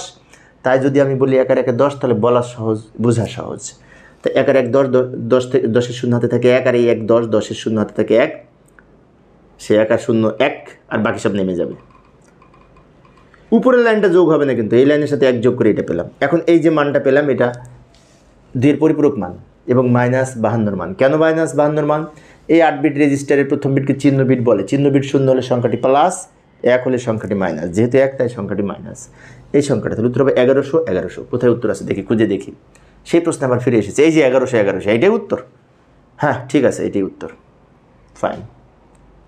তাই যদি আমি বলি 1 আর 1 10, তাহলে বলা সহজ, বোঝা সহজ। তো 1 আর 1 10-এর 0 হাতে থাকে 1, আর 1 10, 10-এর 0 হাতে থাকে 1, সে 1 আর 0 1, আর বাকি সব নেমে যাবে। উপরের লাইনটা যোগ হবে না, কিন্তু এই লাইনের সাথে 1 যোগ করে এটা পেলাম। এখন এই যে মানটা পেলাম, এটা 2 এর পরিপূরক মান এবং -52 মান। কেন -52 মান? এই 8 বিট রেজিস্টারের প্রথম বিটকে চিহ্ন বিট বলে। চিহ্ন বিট 0 হলে সংখ্যাটি প্লাস, 1 হলে সংখ্যাটি মাইনাস। যেহেতু 1, তাই সংখ্যাটি মাইনাস। এই সংখ্যাটা তাহলে উত্তর হবে 1100। কোথায় উত্তর আছে দেখি, খুঁজে দেখি। সেই প্রশ্নে আবার ফিরে এসেছে, এই যে 1100, এইটাই উত্তর। হ্যাঁ, ঠিক আছে, এটাই উত্তর। ফাইন,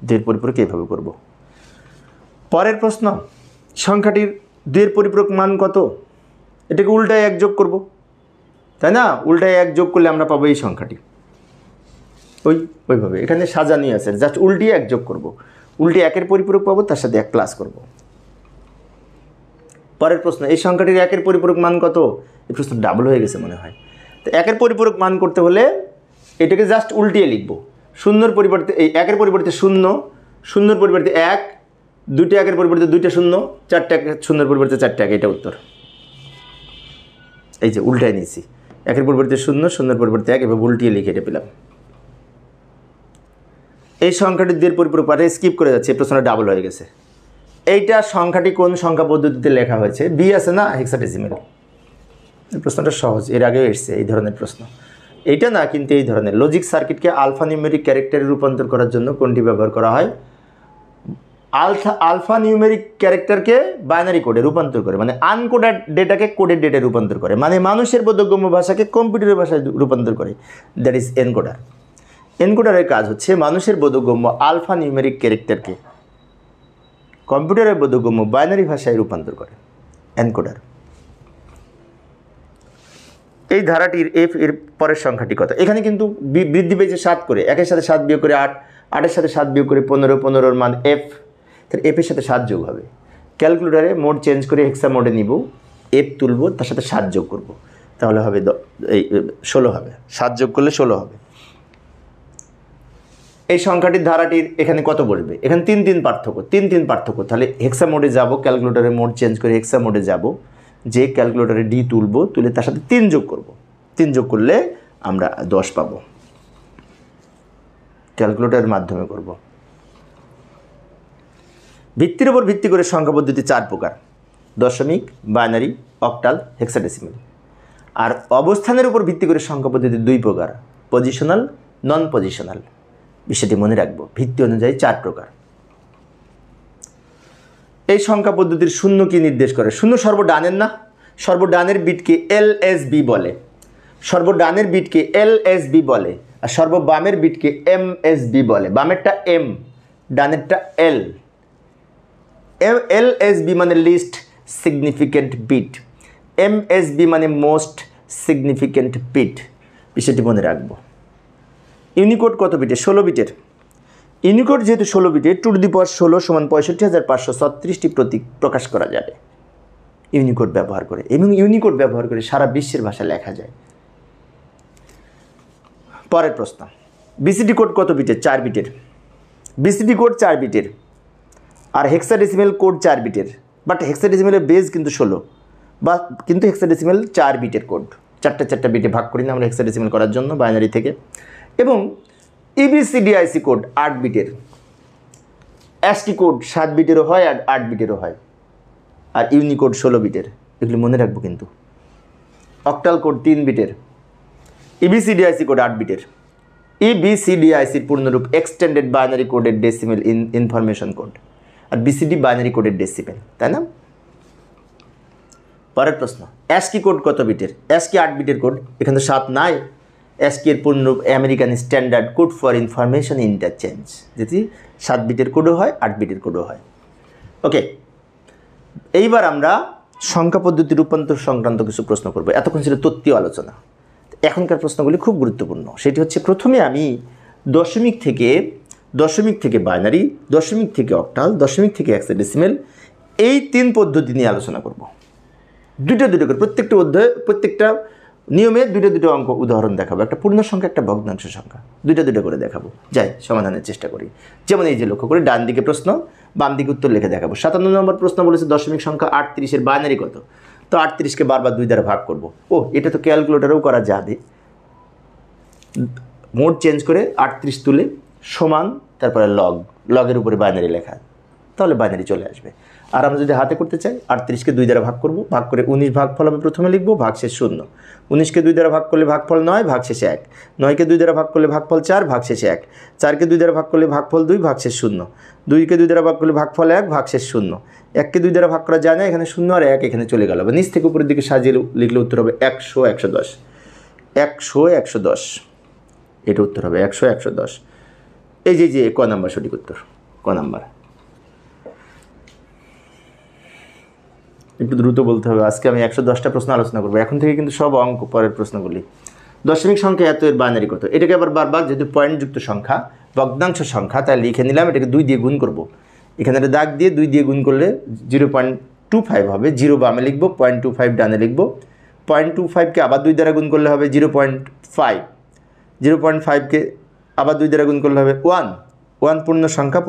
2 এর পরিপূরক এইভাবে করব। পরের প্রশ্ন, সংখ্যাটির 2 এর পরিপূরক মান কত? এটাকে উল্টায় 1 যোগ করব, তাই না? উল্টায় 1 যোগ করলে আমরা পাবো এই সংখ্যাটি। ওইভাবে এখানে সাজানি আছে, জাস্ট উল্টিয়ে 1 যোগ করব। উল্টে 1 এর পরিপূরক পাবো, তার সাথে 1 প্লাস করব। পরের প্রশ্ন, এই সংখ্যাটির 1 এর পরিপূরক মান কত? এই প্রশ্ন ডাবল হয়ে গেছে মনে হয়। তো 1 এর পরিপূরক মান করতে হলে এটাকে জাস্ট উল্টিয়ে লিখব। 0 পরিবর্তে এই 1 এর পরিবর্তে 0, 0 পরিবর্তে 1, 2টা 1 এর পরিবর্তে 2টা 0, 4টা 0 পরিবর্তে 4টা 1, এটা উত্তর। এই যে উল্টায় নিয়েছি, 1 এর পরিবর্তে 0, 0 পরিবর্তে 1, এভাবে উল্টিয়ে লিখে এটা পেলাম। এই সংখ্যাটি 2 এর পরিপূরক পারে স্কিপ করে যাচ্ছে, এই প্রশ্নটা ডাবল হয়ে গেছে। এইটা সংখ্যাটি কোন সংখ্যা পদ্ধতিতে লেখা হয়েছে? বি আছে না, হেক্সাডেসিমেল। এই প্রশ্নটা সহজ, এর আগেও এসছে এই ধরনের প্রশ্ন। এইটা না, কিন্তু এই ধরনের লজিক সার্কিটকে আলফা নিউমেরিক ক্যারেক্টারে রূপান্তর করার জন্য কোনটি ব্যবহার করা হয়? আলফা নিউমেরিক ক্যারেক্টারকে বাইনারি কোডে রূপান্তর করে, মানে আনকোডেড ডেটাকে কোডেড ডেটায় রূপান্তর করে, মানে মানুষের বোধগম্য ভাষাকে কম্পিউটারের ভাষায় রূপান্তর করে। That is encoder. এনকোডারের কাজ হচ্ছে মানুষের বোধগম্য আলফা নিউমেরিক ক্যারেক্টারকে কম্পিউটারের বোধগম্য বাইনারি ভাষায় রূপান্তর করে, এনকোডার। এই ধারাটির এফ এর পরের সংখ্যাটি কত? এখানে কিন্তু বৃদ্ধি পেয়েছে 7 করে, 1 এর সাথে 7 বিয়োগ করে 8, 8 এর সাথে 7 বিয়োগ করে 15, 15-এর মান এফ, তাহলে এফ এর সাথে 7 যোগ হবে। ক্যালকুলেটারে মোড চেঞ্জ করে হেক্সা মোডে নিব, এফ তুলব, তার সাথে 7 যোগ করব, তাহলে হবে 16 হবে। 7 যোগ করলে 16 হবে। এই সংখ্যাটির ধারাটির এখানে কত বসবে? এখানে 3 পার্থক্য, তাহলে হেক্সা মোডে যাব, ক্যালকুলেটারে মোড চেঞ্জ করে হেক্সা মোডে যাব, যে ক্যালকুলেটারে ডি তুলব, তুলে তার সাথে 3 যোগ করব। 3 যোগ করলে আমরা 10 পাবো। ক্যালকুলেটারের মাধ্যমে করব। ভিত্তির উপর ভিত্তি করে সংখ্যা পদ্ধতি 4 প্রকার: দশমিক, বাইনারি, অক্টাল, হেক্সাডেসিমেল। আর অবস্থানের উপর ভিত্তি করে সংখ্যা পদ্ধতি 2 প্রকার: পজিশনাল, নন পজিশনাল। বিষয়টি মনে রাখবো, ভিত্তি অনুযায়ী 4 প্রকার। এই সংখ্যা পদ্ধতির শূন্য কি নির্দেশ করে? শূন্য সর্বডানের না, সর্বডানের বিটকে এলএসবি বলে, সর্বডানের বিটকে এলএসবি বলে। আর সর্ববামের বিটকে এমএসবি বলে। বামেরটা এম, ডানেরটা এল। এলএসবি মানে লিস্ট সিগনিফিক্যান্ট বিট, এমএসবি মানে মোস্ট সিগনিফিক্যান্ট বিট। বিষয়টি মনে রাখবো। ইউনিকোড কত বিটের? 16 বিটের। ইউনিকোড যেহেতু 16 বিটের, 2 টু দি পাওয়ার 16 সমান 65,536টি প্রতীক প্রকাশ করা যাবে ইউনিকোড ব্যবহার করে, এবং ইউনিকোড ব্যবহার করে সারা বিশ্বের ভাষা লেখা যায়। পরের প্রশ্ন, বিসিডি কোড কত বিটের? 4 বিটের। বিসিডি কোড 4 বিটের, আর হেক্সাডেসিমেল কোড 4 বিটের। বাট হেক্সাডেসিমেলের বেস কিন্তু 16, বা কিন্তু হেক্সাডেসিমেল 4 বিটের কোড। 4টা বিটে ভাগ করি না আমরা হেক্সাডেসিমেল করার জন্য বাইনারি থেকে। এবং ইবিসিডিআইসি কোড 8 বিটের, অ্যাসকি কোড 7 বিটেরও হয় আর 8 বিটেরও হয়, আর ইউনিকোড 16 বিটের। এগুলি মনে রাখবো কিন্তু। অক্টাল কোড 3 বিটের, ইবিসিডিআইসি কোড 8 বিটের। ইবিসিডিআইসির পূর্ণরূপ এক্সটেন্ডেড বাইনারি কোডের ডেসিমেল ইনফরমেশন কোড, আর বিসিডি বাইনারি কোডের ডেসিমেল, তাই না? পরের প্রশ্ন, অ্যাসকি কোড কত বিটের? অ্যাসকি 8 বিটের কোড, এখানে তো 7 নাই। অ্যাসকি এর পূর্ণরূপ American standard code for information interchange, যেটি 7 বিটের কোডও হয়, 8 বিটের কোডও হয়। ওকে, এইবার আমরা সংখ্যা পদ্ধতি রূপান্তর সংক্রান্ত কিছু প্রশ্ন করব। এতক্ষণ ছিল তত্ত্বীয় আলোচনা, এখনকার প্রশ্নগুলি খুব গুরুত্বপূর্ণ। সেটি হচ্ছে, প্রথমে আমি দশমিক থেকে বাইনারি, দশমিক থেকে অক্টাল, দশমিক থেকে হেক্সাডেসিমেল, এই 3 পদ্ধতি নিয়ে আলোচনা করব। দুটো করে প্রত্যেকটা অধ্যায়, প্রত্যেকটা নিয়মে দুটো অঙ্ক উদাহরণ দেখাবো। একটা পূর্ণ সংখ্যা, একটা ভগ্নাংশ সংখ্যা, দুটো করে দেখাবো। যাই সমাধানের চেষ্টা করি। যেমন এই যে লক্ষ্য করে, ডান দিকে প্রশ্ন, বাম দিকে উত্তর লিখে দেখাবো। 57 নম্বর প্রশ্ন বলেছে দশমিক সংখ্যা 38-এর বাইনারি কত? তো 38কে বারবার 2 দ্বারা ভাগ করব। ও, এটা তো ক্যালকুলেটারেও করা যাবে। মোড চেঞ্জ করে 38 তুলে সমান, তারপরে লগের উপরে বাইনারি লেখা, তাহলে বাইনারি চলে আসবে। আর আমরা যদি হাতে করতে চাই, 38কে 2 দ্বারা ভাগ করব, ভাগ করে 19 ভাগফল হবে প্রথমে লিখবো, ভাগশেষ 0। 19কে 2 দ্বারা ভাগ করলে ভাগফল 9, ভাগশেষ 1। 9কে 2 দ্বারা ভাগ করলে ভাগফল 4, ভাগশেষ 1। 4কে 2 দ্বারা ভাগ করলে ভাগফল 2, ভাগশেষ 0। 2কে 2 দ্বারা ভাগ করলে ভাগফল 1, ভাগশেষ 0। 1কে 2 দ্বারা ভাগ করা যায় না, এখানে 0 আর 1 এখানে চলে গেল। নিচ থেকে উপরের দিকে সাজিয়ে লিখলে উত্তর হবে 100, 110। 100, 110, এটা উত্তর হবে 100, 110। এই যে ক নাম্বার সঠিক উত্তর, ক নাম্বার। একটু দ্রুত বলতে হবে, আজকে আমি 110টা প্রশ্ন আলোচনা করবো। এখন থেকে কিন্তু সব অঙ্ক, পরের প্রশ্নগুলি। দশমিক সংখ্যা এত, এর বাইনারি কত? এটাকে আবার বারবার, যেহেতু পয়েন্টযুক্ত সংখ্যা, ভগ্নাংশ সংখ্যা, তাই লিখে নিলাম। এটাকে 2 দিয়ে গুণ করব। এখানে একটা দাগ দিয়ে 2 দিয়ে গুণ করলে 0.25 হবে। 0 বামে লিখবো, 0.25 ডানে লিখবো। 0.25কে আবার 2 দ্বারা গুণ করলে হবে 0.5। 0.5কে আবার 2 দ্বারা গুণ করলে হবে 1। 1 পূর্ণ সংখ্যা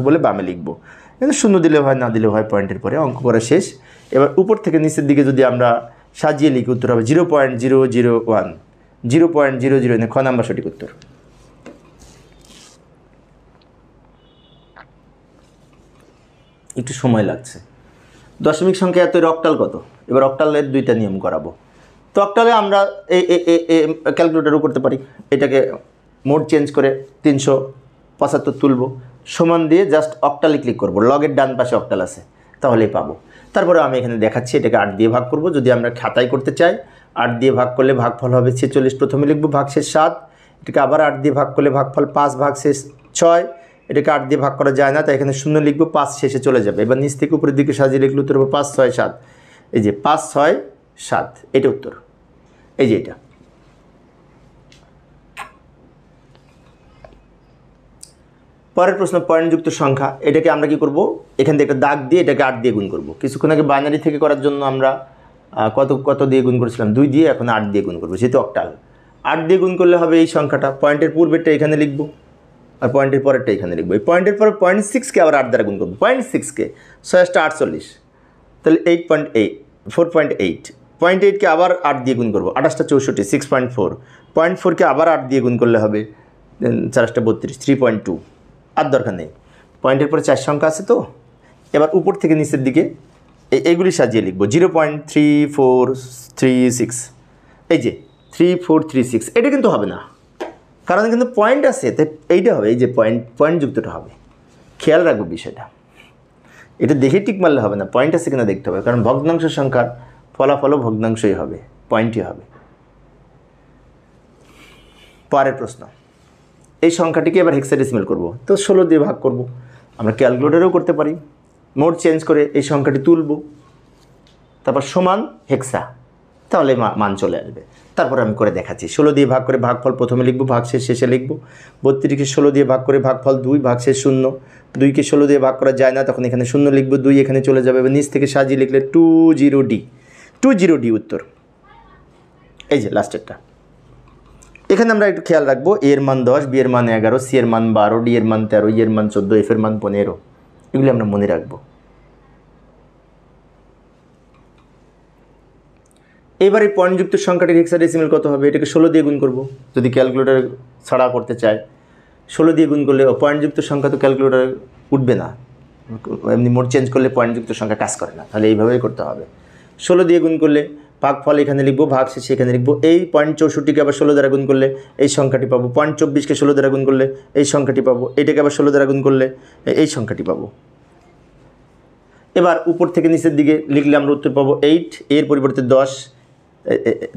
বলে বামে লিখবো। কিন্তু 0 দিলে হয়, না দিলে হয়, পয়েন্টের পরে অঙ্ক করা শেষ। এবার উপর থেকে নিচের দিকে যদি আমরা সাজিয়ে লিখি, উত্তর হবে 0.001। 0.00, খ নাম্বার সঠিক উত্তর। একটু সময় লাগছে। দশমিক সংখ্যা এত, এর অক্টাল কত? এবার অক্টালের 2টা নিয়ম করাবো। তো অক্টালে আমরা ক্যালকুলেটারও করতে পারি। এটাকে মোড চেঞ্জ করে 375 তুলব, সমান দিয়ে জাস্ট অক্টালে ক্লিক করব। লগের ডান পাশে অক্টাল আছে, তাহলেই পাবো। তারপরে আমি এখানে দেখাচ্ছি, এটাকে 8 দিয়ে ভাগ করব। যদি আমরা খাতায় করতে চাই, 8 দিয়ে ভাগ করলে ভাগফল হবে 46, প্রথমে লিখবো, ভাগশেষ 7। এটাকে আবার 8 দিয়ে ভাগ করলে ভাগফল 5, ভাগশেষ 6। এটাকে 8 দিয়ে ভাগ করা যায় না, তাই এখানে 0 লিখবো, 5 শেষে চলে যাবে। এবার নিচ থেকে উপরের দিকে সাজিয়ে লিখলে উত্তর হবে 5, 6, 7। এই যে 5, 6, 7, এটা উত্তর। এই যে এটা। পরের প্রশ্ন, পয়েন্টযুক্ত সংখ্যা। এটাকে আমরা কি করব? এখান থেকে একটা দাগ দিয়ে এটাকে 8 দিয়ে গুণ করব। কিছুক্ষণ আগে বাইনারি থেকে করার জন্য আমরা কত দিয়ে গুণ করেছিলাম? 2 দিয়ে, এখন 8 দিয়ে গুণ করবো, যেহেতু অক্টাল। 8 দিয়ে গুণ করলে হবে এই সংখ্যাটা। পয়েন্টের পূর্বেরটা এখানে লিখবো, আর পয়েন্টের পরেরটা এখানে লিখবো। এই পয়েন্টের পরে 0.6কে আবার 8 দ্বারা গুণ করবো। 0.6কে 6 × 48, তাহলে 8.8, 4.8। 0.8কে আবার 8 দিয়ে গুণ করবো, 28 × 64, 6.4। 0.4কে আবার 8 দিয়ে গুণ করলে হবে 4 × 32, 3.2। আর দরকার নেই, পয়েন্টের পরে 4 সংখ্যা আছে তো। এবার উপর থেকে নিচের দিকে এইগুলি সাজিয়ে লিখবো। 0.3436, এই যে 3436। এটা কিন্তু হবে না, কারণ কিন্তু পয়েন্ট আছে, তাই এইটা হবে। এই যে পয়েন্টযুক্তটা হবে। খেয়াল রাখবো বিষয়টা। এটা দেখে টিক মারলে হবে না, পয়েন্ট আছে কিনা দেখতে হবে, কারণ ভগ্নাংশ সংখ্যার ফলাফলও ভগ্নাংশই হবে, পয়েন্টই হবে। পরের প্রশ্ন, এই সংখ্যাটিকে এবার হেক্সাডেসিমাল করব, তো 16 দিয়ে ভাগ করব। আমরা ক্যালকুলেটরেও করতে পারি, মোড চেঞ্জ করে এই সংখ্যাটি তুলব, তারপর সমান হেক্সা, তাহলে মান চলে আসবে। তারপর আমি করে দেখাচ্ছি। 16 দিয়ে ভাগ করে ভাগফল প্রথমে লিখব, ভাগশেষ শেষে লিখব। 32কে 16 দিয়ে ভাগ করে ভাগফল 2, ভাগশেষ 0। 2কে 16 দিয়ে ভাগ করা যায় না, তখন এখানে 0 লিখব, 2 এখানে চলে যাবে। এবার নিচ থেকে সাজিয়ে লিখলে 20D, 20D উত্তর। এই যে লাস্টেরটা। এখানে আমরা একটু খেয়াল রাখবো, এর মান 10, বি এর মান 11, সি এর মান 12, ডি এর মান 13, ই এর মান 14, এফ এর মান 15, এগুলি আমরা মনে রাখবো। এবার এই পয়েন্টযুক্ত সংখ্যাটির হেক্সাডেসিমাল কত হবে? এটাকে 16 দিয়ে গুণ করব, যদি ক্যালকুলেটর ছাড়া করতে চাই। 16 দিয়ে গুণ করলে পয়েন্টযুক্ত সংখ্যা তো ক্যালকুলেটর উঠবে না, এমনি মোড চেঞ্জ করলে পয়েন্টযুক্ত সংখ্যা কাজ করে না, তাহলে এইভাবেই করতে হবে। 16 দিয়ে গুণ করলে ভাগফল এখানে লিখবো, ভাগশেষ এখানে লিখবো। এই 0.64কে আবার 16 দ্বারা গুণ করলে এই সংখ্যাটি পাবো। 0.24কে 16 দ্বারা গুণ করলে এই সংখ্যাটি পাবো। এটাকে আবার 16 দ্বারা গুণ করলে এই সংখ্যাটি পাবো। এবার উপর থেকে নিচের দিকে লিখলে আমরা উত্তর পাবো 8, এর পরিবর্তে 10,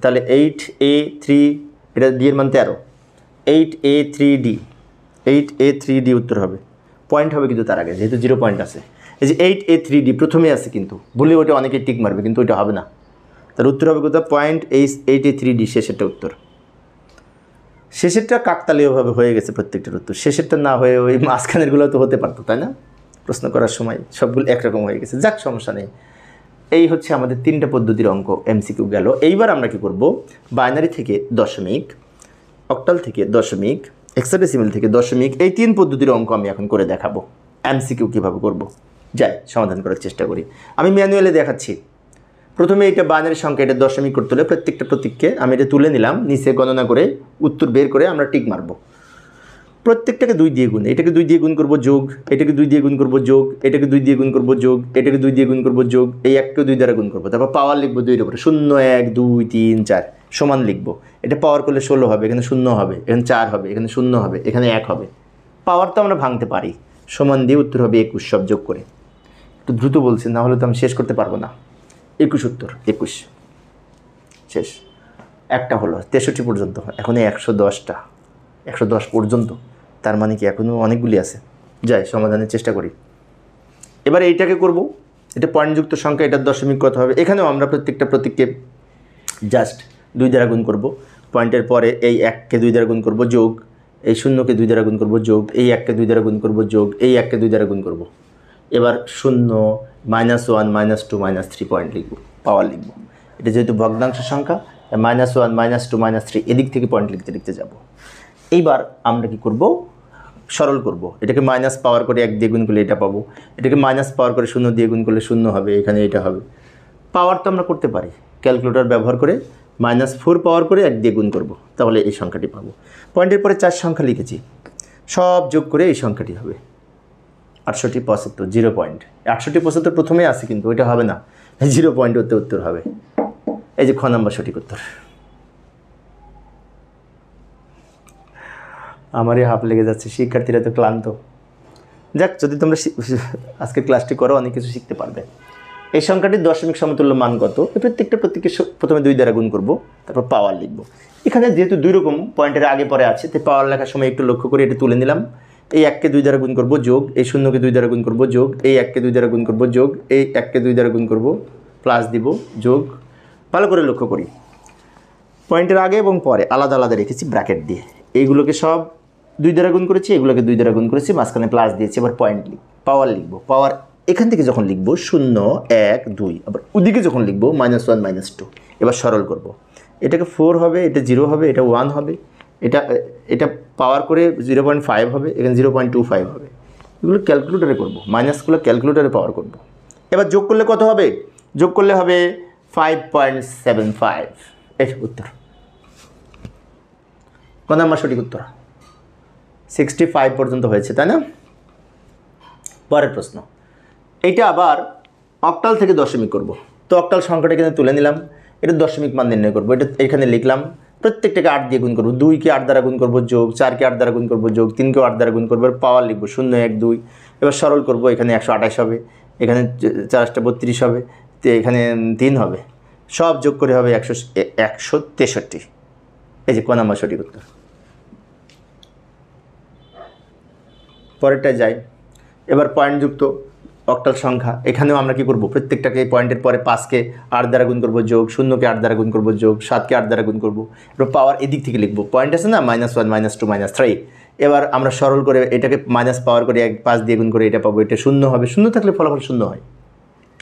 তাহলে 8A3, এটা ডি এর মান 13, 8A3D, 8A3D উত্তর হবে। পয়েন্ট হবে কিন্তু তার আগে, যেহেতু 0 পয়েন্ট আছে। এই যে 8A3D প্রথমে আছে, কিন্তু বলে ওটা অনেকে টিক মারবে, কিন্তু ওইটা হবে না। তার উত্তর হবে কোথাও 8A3D, শেষেরটা উত্তর। শেষেরটা কাকতালীয়ভাবে হয়ে গেছে প্রত্যেকটার উত্তর, শেষেরটা না হয়ে ওই মাঝখানেরগুলো তো হতে পারতো, তাই না? প্রশ্ন করার সময় সবগুলো একরকম হয়ে গেছে। যাক, সমস্যা নেই। এই হচ্ছে আমাদের 3টা পদ্ধতির অঙ্ক এমসিকিউ গেল। এইবার আমরা কি করব, বাইনারি থেকে দশমিক, অক্টাল থেকে দশমিক, হেক্সাডেসিমাল থেকে দশমিক, এই 3 পদ্ধতির অঙ্ক আমি এখন করে দেখাবো। এমসিকিউ কীভাবে করব, যাই সমাধান করার চেষ্টা করি। আমি ম্যানুয়ালি দেখাচ্ছি। প্রথমে এটা বাইনারি সংখ্যা, এটা দশমিক করতে হলে প্রত্যেকটা প্রতীককে আমি এটা তুলে নিলাম, নিচে গণনা করে উত্তর বের করে আমরা টিক মারব। প্রত্যেকটাকে 2 দিয়ে গুণ, এটাকে 2 দিয়ে গুণ করব যোগ, এটাকে 2 দিয়ে গুণ করব যোগ, এটাকে 2 দিয়ে গুণ করব যোগ, এটাকে 2 দিয়ে গুণ করব যোগ, এই একটাকে 2 দ্বারা গুণ করব। তারপর পাওয়ার লিখবো 2 এর উপরে, 0 1 2 3 4 সমান লিখবো। এটা পাওয়ার করলে 16 হবে, এখানে 0 হবে, এখানে 4 হবে, এখানে 0 হবে, এখানে 1 হবে। পাওয়ার তো আমরা ভাঙতে পারি, সমান দিয়ে উত্তর হবে 21, সব যোগ করে। একটু দ্রুত বলছি, না হলে তো আমি শেষ করতে পারবো না। 21 উত্তর, 21 শেষ। একটা হলো 63 পর্যন্ত, এখন 110টা, 110 পর্যন্ত, তার মানে কি এখনও অনেকগুলি আছে। যাই সমাধানের চেষ্টা করি। এবার এইটাকে করব, এটা পয়েন্টযুক্ত সংখ্যা, এটার দশমিক কত হবে? এখানেও আমরা প্রত্যেকটা প্রতীককে জাস্ট 2 দ্বারা গুণ করব। পয়েন্টের পরে এই 1কে 2 দ্বারা গুণ করব যোগ, এই 0কে 2 দ্বারা গুণ করব যোগ, এই 1কে 2 দ্বারা গুণ করব যোগ, এই 1কে 2 দ্বারা গুণ করব। এবার 0 -1 -2 -3 পয়েন্ট লিখব, পাওয়ার লিখব। এটা যেহেতু ভগ্নাংশ সংখ্যা, -1 -2 -3 এদিক থেকে পয়েন্ট লিখতে লিখতে যাব। এইবার আমরা কি করব, সরল করব। এটাকে মাইনাস পাওয়ার করে 1 দিয়ে গুণ করলে এটা পাবো, এটাকে মাইনাস পাওয়ার করে 0 দিয়ে গুণ করলে 0 হবে, এখানে এটা হবে। পাওয়ার তো আমরা করতে পারি, ক্যালকুলেটর ব্যবহার করে -4 পাওয়ার করে 1 দিয়ে গুণ করব, তাহলে এই সংখ্যাটি পাবো। পয়েন্টের পরে 4 সংখ্যা লিখেছি, সব যোগ করে এই সংখ্যাটি হবে 68 75, 0 পয়েন্ট। 68 75 প্রথমে আসে, কিন্তু ওইটা হবে না, 0 পয়েন্ট হতে উত্তর হবে। এই যে খ নাম্বার সঠিক উত্তর। আমারই হাফ লেগে যাচ্ছে, শিক্ষার্থীরা তো ক্লান্ত। যাক, যদি তোমরা আজকের ক্লাসটি করো অনেক কিছু শিখতে পারবে। এই সংখ্যাটির দশমিক সমতুল্য মান কত? প্রত্যেককে প্রথমে 2 দ্বারা গুণ করব, তারপর পাওয়ার লিখব। এখানে যেহেতু 2 রকম পয়েন্টের আগে পরে আছে, তাই পাওয়ার লেখার সময় একটু লক্ষ্য করে এটা তুলে নিলাম। এই 1কে 2 দ্বারা গুণ করব যোগ, এই 0কে 2 দ্বারা গুণ করব যোগ, এই 1কে 2 দ্বারা গুণ করব যোগ, এই 1কে 2 দ্বারা গুণ করব প্লাস দিব যোগ। ভালো করে লক্ষ্য করি, পয়েন্টের আগে এবং পরে আলাদা আলাদা রেখেছি ব্র্যাকেট দিয়ে। এইগুলোকে সব 2 দ্বারা গুণ করেছি, এগুলোকে 2 দ্বারা গুণ করেছি, মাঝখানে প্লাস দিয়েছি। এবার পয়েন্ট পাওয়ার লিখব। পাওয়ার এখান থেকে যখন লিখব 0 1 2, আবার ওদিকে যখন লিখব -1 -2। এবার সরল করব, এটাকে 4 হবে, এটা 0 হবে, এটা 1 হবে, এটা পাওয়ার করে 0.5 হবে, এখানে 0.25 হবে। এগুলো ক্যালকুলেটারে করব, মাইনাসগুলো ক্যালকুলেটারে পাওয়ার করব। এবার যোগ করলে কত হবে? যোগ করলে হবে 5.75। এই উত্তর। কোন নাম্বার সঠিক উত্তর? 65 পর্যন্ত হয়েছে, তাই না? পরের প্রশ্ন, এইটা আবার অক্টাল থেকে দশমিক করব। তো অক্টাল সংখ্যাটা এখানে তুলে নিলাম, এটা দশমিক মান নির্ণয় করব। এটা এখানে লিখলাম, প্রত্যেকটাকে 8 দিয়ে গুণ করব। 2কে 8 দ্বারা গুণ করব যোগ, 4কে 8 দ্বারা গুণ করব যোগ, 3কে 8 দ্বারা গুণ করব, পাওয়ার লিখব 0 1 2। এবার সরল করব, এখানে 128 হবে, এখানে 4 32 হবে, তো এখানে 3 হবে, সব যোগ করে হবে 163। এই যে ক নাম্বার সঠিক উত্তর? পরেরটা যাই। এবার পয়েন্টযুক্ত অক্টাল সংখ্যা, এখানেও আমরা কি করব, প্রত্যেকটাকে পয়েন্টের পরে 5কে 8 দ্বারা গুণ করব যোগ, 0কে 8 দ্বারা গুণ করব যোগ, 7কে 8 দ্বারা গুণ করব। এবার পাওয়ার এদিক থেকে লিখব, পয়েন্ট আছে না -1 -2 -3। এবার আমরা সরল করে এটাকে মাইনাস পাওয়ার করে 5 দিয়ে গুণ করে এটা পাবো, এটা 0 হবে। 0 থাকলে ফলাফল 0 হয়,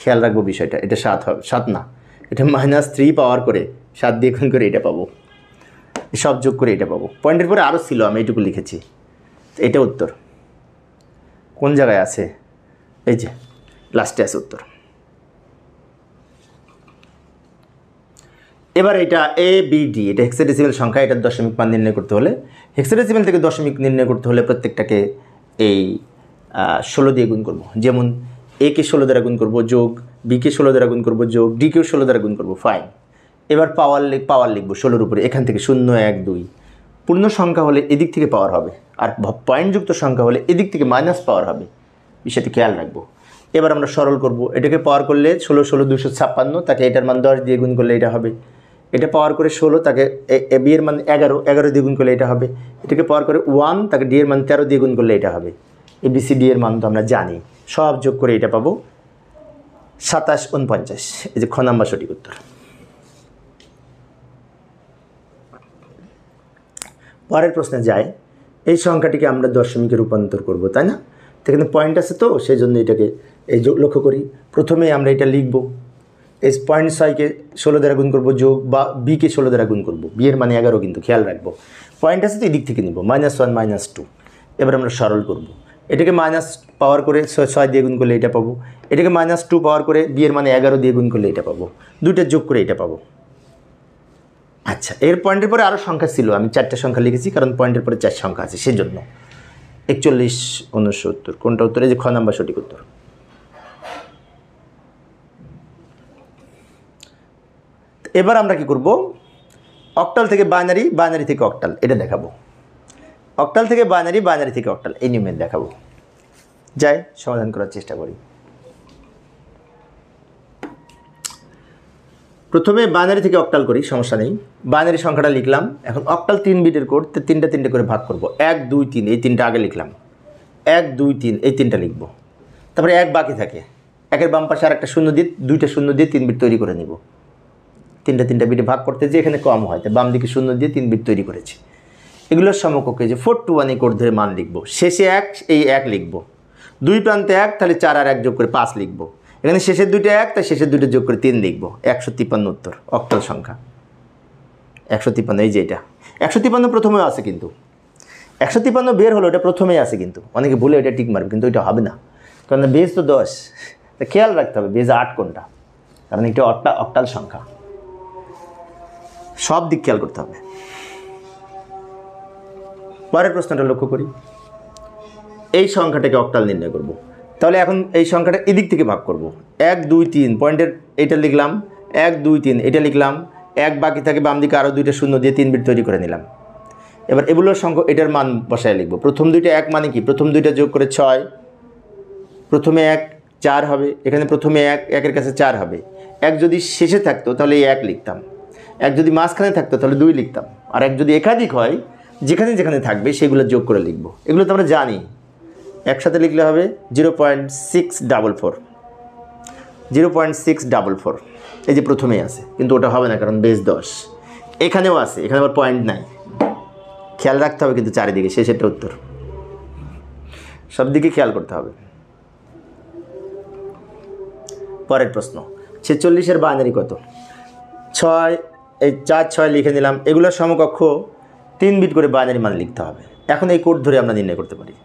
খেয়াল রাখবো বিষয়টা। এটা 7 হবে, 7 না, এটা -3 পাওয়ার করে 7 দিয়ে গুণ করে এটা পাবো, সব যোগ করে এটা পাবো। পয়েন্টের পরে আরও ছিল, আমি এইটুকু লিখেছি। এটা উত্তর কোন জায়গায় আছে, এই যে লাস্টে আছে উত্তর। এবার এটা ABD, এটা হেক্সাডেসিমাল সংখ্যা, এটার দশমিক মান নির্ণয় করতে হলে, হেক্সাডেসিমাল থেকে দশমিক নির্ণয় করতে হলে প্রত্যেকটাকে এই 16 দিয়ে গুণ করব। যেমন A কে 16 দ্বারা গুণ করব যোগ, B কে 16 দ্বারা গুণ করব যোগ, D কেও 16 দ্বারা গুণ করব, ফাইন। এবার পাওয়ার লিখব 16-র উপরে, এখান থেকে 0 1 2। পূর্ণ সংখ্যা হলে এদিক থেকে পাওয়ার হবে, আর পয়েন্টযুক্ত সংখ্যা হলে এদিক থেকে মাইনাস পাওয়ার হবে, বিষয়টি খেয়াল রাখবো। এবার আমরা সরল করব, এটাকে পাওয়ার করলে 16 16 256, তাকে এটার মান 10 দিয়ে গুণ করলে এটা হবে। এটা পাওয়ার করে 16, তাকে বি এর মান 11 11 দিয়ে গুণ করলে এটা হবে। এটাকে পাওয়ার করে 1, তাকে ডি এর মান 13 দিয়ে গুণ করলে এটা হবে। ABCD এর মান তো আমরা জানি, সব যোগ করে এটা পাবো 27 49। এই যে খ নাম্বার সঠিক উত্তর। পরের প্রশ্নে যায়, এই সংখ্যাটিকে আমরা দশমিকে রূপান্তর করব, তাই না? এখানে পয়েন্ট আছে তো, সেই জন্য এটাকে এই লক্ষ্য করি। প্রথমে আমরা এটা লিখব, এই 0.6কে 16 দ্বারা গুণ করব যোগ, বা বিকে 16 দ্বারা গুণ করব, বি এর মানে 11, কিন্তু খেয়াল রাখবো পয়েন্ট আছে তো এদিক থেকে নিব, -1 -2। এবার আমরা সরল করব, এটাকে মাইনাস পাওয়ার করে 6 দিয়ে গুণ করলে এটা পাবো, এটাকে -2 পাওয়ার করে বি এর মানে 11 দিয়ে গুণ করলে এটা পাবো, দুইটা যোগ করে এটা পাবো। আচ্ছা, এর পয়েন্টের পরে আরও সংখ্যা ছিল, আমি 4টা সংখ্যা লিখেছি কারণ পয়েন্টের পরে 4 সংখ্যা আছে, সেজন্য। 41 69 কোনটা উত্তর? এই যে খ নাম্বার সঠিক উত্তর। এবার আমরা কি করব, অক্টাল থেকে বাইনারি, বাইনারি থেকে অক্টাল, এটা দেখাবো। অক্টাল থেকে বাইনারি, বাইনারি থেকে অক্টাল, এই নিয়মে দেখাবো। যাই সমাধান করার চেষ্টা করি। প্রথমে বাইনারি থেকে অক্টাল করি, সমস্যা নেই। বাইনারি সংখ্যাটা লিখলাম, এখন অক্টাল 3 বিটের কোড, 3টা 3টে করে ভাগ করব। 1 2 3, এই 3টা আগে লিখলাম, 1 2 3, এই 3টা লিখব। তারপরে 1 বাকি থাকে, 1-এর বাম পাশে আর একটা 0 দিয়ে, 2টা 0 দিয়ে 3 বিট তৈরি করে নিব। 3টা বিটে ভাগ করতে যে এখানে কম হয়, তাই বাম দিকে 0 দিয়ে 3 বিট তৈরি করেছি। এগুলোর সমকক্ষে যে 4 to 1 এই কোড ধরে মান লিখব, শেষে 1, এই 1 লিখব, 2 প্রান্তে 1, তাহলে 4 আর 1 যোগ করে 5 লিখব। এখানে শেষের 2টা 1, তাই শেষের 2টা যোগ করে 3 লিখব। 153 উত্তর, অক্টাল সংখ্যা 153। এই যে এটা 153 প্রথমেও আছে, কিন্তু 153 বের হলো, এটা প্রথমেই আছে, কিন্তু অনেকে ভুলে এটা টিক মারবে, কিন্তু এটা হবে না, কারণ বেজ তো 10। তা খেয়াল রাখতে হবে বেজ 8 কোনটা, কারণ এটা অক্টাল সংখ্যা, সব দিক খেয়াল করতে হবে। পরের প্রশ্নটা লক্ষ্য করি, এই সংখ্যাটাকে অক্টাল নির্ণয় করব। তাহলে এখন এই সংখ্যাটা এদিক থেকে ভাগ করব। 1 2 3 পয়েন্টের এটা লিখলাম, 1 2 3 এটা লিখলাম, 1 বাকি থাকে, বাম দিকে আরও 2টা 0 দিয়ে 3 বিট তৈরি করে নিলাম। এবার এগুলোর সংখ্যা, এটার মান বসায় লিখব। প্রথম 2টা 1 মানে কি, প্রথম 2টা যোগ করে 6, প্রথমে 1 4 হবে, এখানে প্রথমে 1 1-এর কাছে 4 হবে। 1 যদি শেষে থাকতো তাহলে এই 1 লিখতাম, 1 যদি মাঝখানে থাকতো তাহলে 2 লিখতাম, আর 1 যদি একাধিক হয়, যেখানে যেখানে থাকবে সেগুলো যোগ করে লিখব। এগুলো তো আমরা জানি, একসাথে লিখলে হবে 0.644, 0.644। এই যে প্রথমেই আছে, কিন্তু ওটা হবে না কারণ বেস 10। এখানেও আছে, এখানে আবার পয়েন্ট নাই, খেয়াল রাখতে হবে কিন্তু চারিদিকে, শেষেরটা উত্তর, সব দিকে খেয়াল করতে হবে। পরের প্রশ্ন, 46-এর বাইনারি কত? 6, এই 4 6 লিখে নিলাম। এগুলোর সমকক্ষ 3 বিট করে বাইনারি মান লিখতে হবে। এখন এই কোড ধরে আমরা নির্ণয় করতে পারি।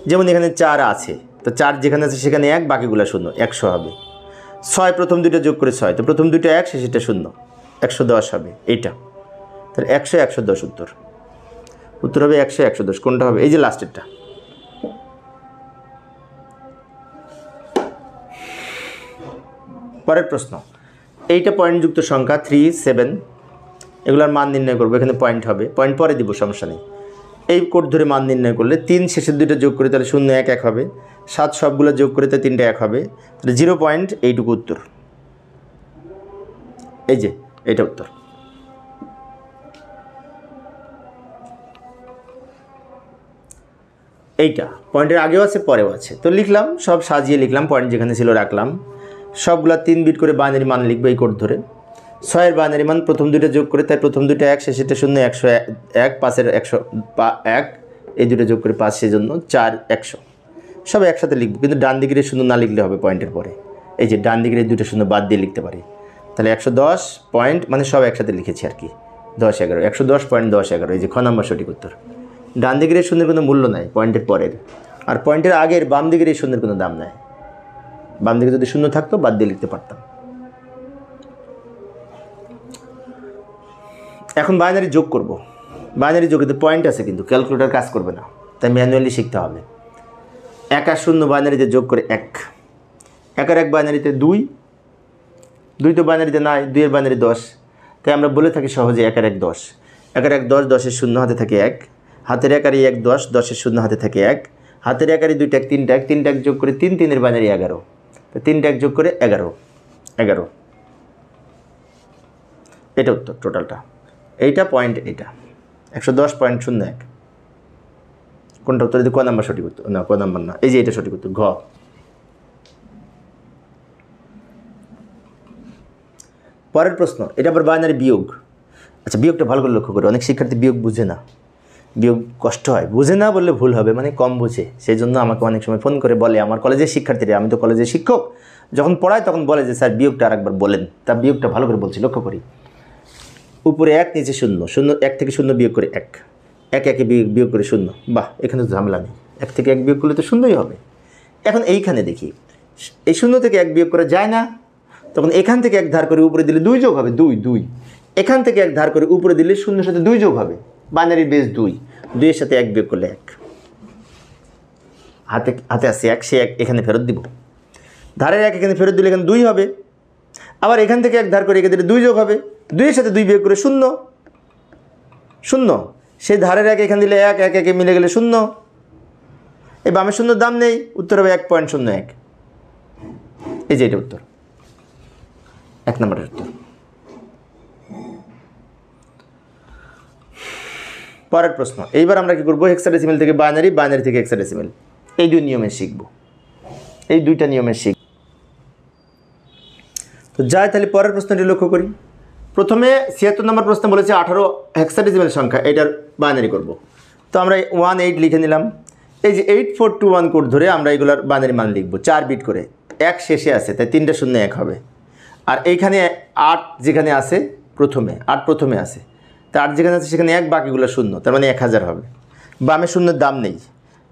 যেমন এখানে 4 আছে, তো 4 যেখানে আছে সেখানে 1, বাকিগুলো 0, 100 হবে। 6 প্রথম 2টা যোগ করে 6, তো প্রথম 2টা 1, শেষেরটা 0, 110 হবে। এইটা তাহলে 100 110 উত্তর, উত্তর হবে 100 110। কোনটা হবে? এই যে লাস্টেরটা। পরের প্রশ্ন, এইটা পয়েন্টযুক্ত সংখ্যা 3 7, এগুলোর মান নির্ণয় করবো। এখানে পয়েন্ট হবে, পয়েন্ট পরে দিব, সমস্যা নেই। এই কোড ধরে মান নির্ণয় করলে 3 শেষের 2টা যোগ করে তাহলে 0 1 1 হবে, 7 সবগুলো যোগ করে তাহলে 3টা 1 হবে, তাহলে 0 পয়েন্ট এইটুকু উত্তর। এই যে এটা উত্তর। এইটা পয়েন্টের আগেও আছে পরেও আছে, তো লিখলাম, সব সাজিয়ে লিখলাম, পয়েন্ট যেখানে ছিল রাখলাম, সবগুলা 3 বিট করে বাইনারি মান লিখবো এই কোড ধরে। 6-এর বাইনারি মান প্রথম দুটো যোগ করে, তাই প্রথম দুটো 1, শেষেরটা 0, 101, 5-এর 101, এই দুটো যোগ করে 5, সেজন্য 4, 100 সব একসাথে লিখবো, কিন্তু ডান দিকের 0 না লিখলে হবে পয়েন্টের পরে। এই যে ডান দিকের 2টো 0 বাদ দিয়ে লিখতে পারি, তাহলে 110 পয়েন্ট মানে সব একসাথে লিখেছি আর কি, 10, 11, 110.10, 11, এই যে খ নাম্বার সঠিক উত্তর। ডান দিকের 0-এর কোনো মূল্য নাই পয়েন্টের পরের, আর পয়েন্টের আগের বাম দিকের 0-এর কোনো দাম নাই। বাম দিকে যদি 0 থাকতো বাদ দিয়ে লিখতে পারতাম। এখন বাইনারি যোগ করব। বাইনারি যোগে তো পয়েন্ট আছে, কিন্তু ক্যালকুলেটর কাজ করবে না, তাই ম্যানুয়ালি শিখতে হবে। 1 আর 0 বাইনারিতে যোগ করে 1, 1 আর 1 বাইনারিতে 2, 2 তো বাইনারিতে নাই, 2-এর বাইনারি 10, তাই আমরা বলে থাকি সহজে 1 আর 1 10, 1 আর 1 10, 10-এর 0 হাতে থাকে 1, হাতের 1 আর 1 10, 10-এর 0 হাতে থাকে 1, হাতের 1 আর 2 টাক 3 টাক, 3 টাক যোগ করে 3, 3-এর বাইনারি 11, তো 3 টাক যোগ করে 11, এটা উত্তর টোটালটা। এইটা পয়েন্ট, এইটা 110.01। কোনটা উত্তর? ক নাম্বার সঠিক উত্তর? না, ক নাম্বার না, এই যে এটা সঠিক উত্তর, ঘ। পরের প্রশ্ন, এটা আবার বাইনারি বিয়োগ। আচ্ছা, বিয়োগটা ভালো করে লক্ষ্য করে, অনেক শিক্ষার্থী বিয়োগ বুঝে না, বিয়োগ কষ্ট হয়, বুঝে না বললে ভুল হবে, মানে কম বুঝে, সেই জন্য আমাকে অনেক সময় ফোন করে বলে, আমার কলেজের শিক্ষার্থীরা, আমি তো কলেজের শিক্ষক, যখন পড়াই তখন বলে যে স্যার বিয়োগটা আরেকবার বলেন। তা বিয়োগটা ভালো করে বলছি, লক্ষ্য করি। উপরে 1, নিচে 0, 1 থেকে 0 বিয়োগ করে 1, 1 বিয়োগ করে 0, বাহ, এখানে তো ঝামেলা নেই, 1 থেকে 1 বিয়োগ করলে তো 0ই হবে। এখন এইখানে দেখি, এই 0 থেকে 1 বিয়োগ করা যায় না, তখন এখান থেকে 1 ধার করে উপরে দিলে 2 যোগ হবে, 2, এখান থেকে 1 ধার করে উপরে দিলে 0-এর সাথে 2 যোগ হবে, বাইনারি বেস 2, 2-এর সাথে 1 বিয়োগ করলে 1, হাতে আসছে 1, সে 1 এখানে ফেরত দিব, ধারের 1 এখানে ফেরত দিলে এখানে 2 হবে, আবার এখান থেকে 1 ধার করে এখানে দিলে 2 যোগ হবে, 2-এর সাথে 2 বিয়োগ করে 0, সেই ধারের 1 এখানে দিলে 1, 1 মিলে গেলে 0, এই বামের 0-এর দাম নেই, উত্তর হবে 1.01। এই যে এটা উত্তর, 1 নম্বরের উত্তর। পরের প্রশ্ন, এইবার আমরা কি করব, হেক্সাডেসিমেল থেকে বাইনারি, বাইনারি থেকে হেক্সাডেসিমেল, এই 2 নিয়মে শিখব, এই 2টা নিয়মে শিখব। তো যাই, তাহলে পরের প্রশ্নটি লক্ষ্য করি। প্রথমে 76 নম্বর প্রশ্ন বলেছে 18 হেক্সাডেসিমেল সংখ্যা, এটার বাইনারি করব। তো আমরা 18 লিখে নিলাম। এই যে 8421 কোড ধরে আমরা এগুলার বাইনারি মান লিখব, 4 বিট করে, 1 শেষে আছে, তাই 3টা 0 1 হবে। আর এইখানে 8 যেখানে আছে প্রথমে, 8 প্রথমে আছে, তা 8 যেখানে আছে সেখানে 1, বাকিগুলো 0, তার মানে 1000 হবে। বামে 0-এর দাম নেই,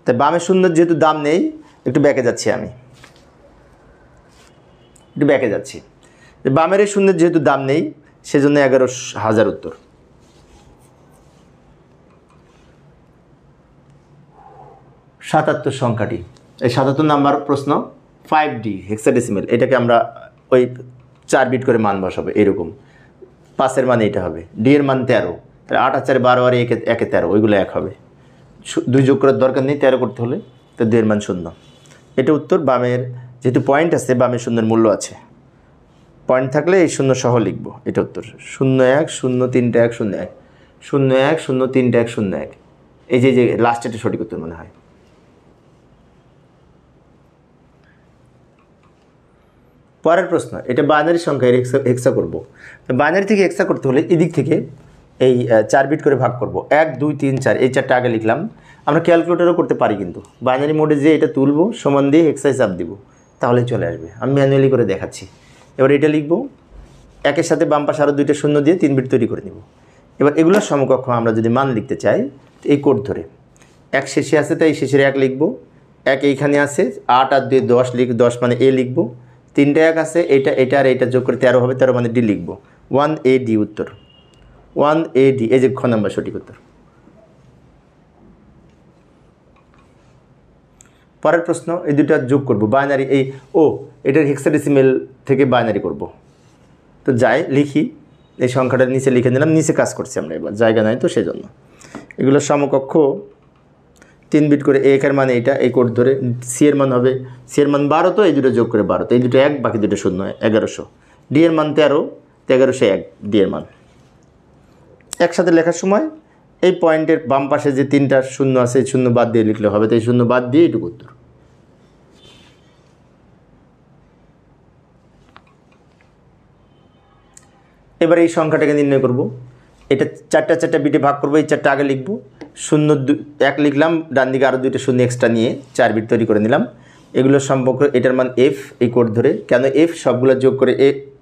তাই বামে 0-এর যেহেতু দাম নেই, একটু ব্যাকে যাচ্ছি আমি, একটু ব্যাকে যাচ্ছি। বামের 0-এর যেহেতু দাম নেই, সেজন্য 11,000 উত্তর। সাতাত্তর সংখ্যাটি, এই 77 নাম্বার প্রশ্ন, 5D হেক্সাডেসিমেল, এটাকে আমরা ওই 4 বিট করে মান বসাবো, এরকম 5-এর মান এইটা হবে, D-এর মান 13, তাহলে 8 আর 4 12 আর 1 13, ওইগুলো 1 হবে, 2 যোগ করার দরকার নেই 13 করতে হলে, তো 2-এর মান 0। এটা উত্তর। বামের যেহেতু পয়েন্ট আছে, বামের 0-এর মূল্য আছে, পয়েন্ট থাকলে এই 0 সহ লিখব, এটা উত্তর। 0 1 0 3 1 0 1, 0 1 0 3 1 0 1, এই যে লাস্ট, এটা সঠিক উত্তর মনে হয়। পরের প্রশ্ন, এটা বাইনারি সংখ্যা, হেক্সা করব। বাইনারি থেকে হেক্সা করতে হলে এদিক থেকে এই 4 বিট করে ভাগ করব, 1 2 3 4, এই 4টা আগে লিখলাম। আমরা ক্যালকুলেটরও করতে পারি, কিন্তু বাইনারি মোডে যে এটা তুলব, সমান দিয়ে হেক্সায় চাপ দিব, তাহলে চলে আসবে। আমি ম্যানুয়ালি করে দেখাচ্ছি। এবার এটা লিখব, 1-এর সাথে বাম পাশে আরও 2টা 0 দিয়ে 3 বিট তৈরি করে নেব। এবার এগুলোর সমকক্ষ আমরা যদি মান লিখতে চাই, এই কোড ধরে 1 শেষে আছে, তাই শেষের 1 লিখব, 1 এইখানে আছে, 8 আর 2 10 10 মানে A লিখব, 3টা 1 আছে, এটা আর এটা যোগ করে 13 হবে, 13 মানে D লিখব, 1AD উত্তর, 1AD, এই যে খ নাম্বার সঠিক উত্তর। পরের প্রশ্ন, এই দুটো যোগ করব, বাইনারি, এই এটার হেক্সাডেসিমেল থেকে বাইনারি করব। তো যাই লিখি, এই সংখ্যাটা নিচে লিখে নিলাম, নিচে কাজ করছি আমরা, এবার জায়গা নাই তো সেজন্য। এগুলো সমকক্ষ 3 বিট করে, A-এর মান এইটা, এই কোড ধরে, C-এর মান হবে, C-এর মান 12, তো এই দুটো যোগ করে 12, তো এই দুটো 1, বাকি দুটো 0, 1100। D-এর মান 13, তো 1101 D-এর মান। একসাথে লেখার সময় এই পয়েন্টের বাম পাশে যে 3টা শূন্য আছে এই শূন্য বাদ দিয়ে লিখলে হবে, তো এই শূন্য বাদ দিয়ে এটুকু উত্তর। এবার এই সংখ্যাটাকে নির্ণয় করব। এটা 4টা বিটে ভাগ করব, এই 4টা আগে লিখব, 1 লিখলাম, ডান দিকে আরও 2টা শূন্য এক্সট্রা নিয়ে 4 বিট তৈরি করে নিলাম। এগুলোর সম্পর্ক, এটার মান এফ, এই কোড ধরে, কেন এফ সবগুলো যোগ করে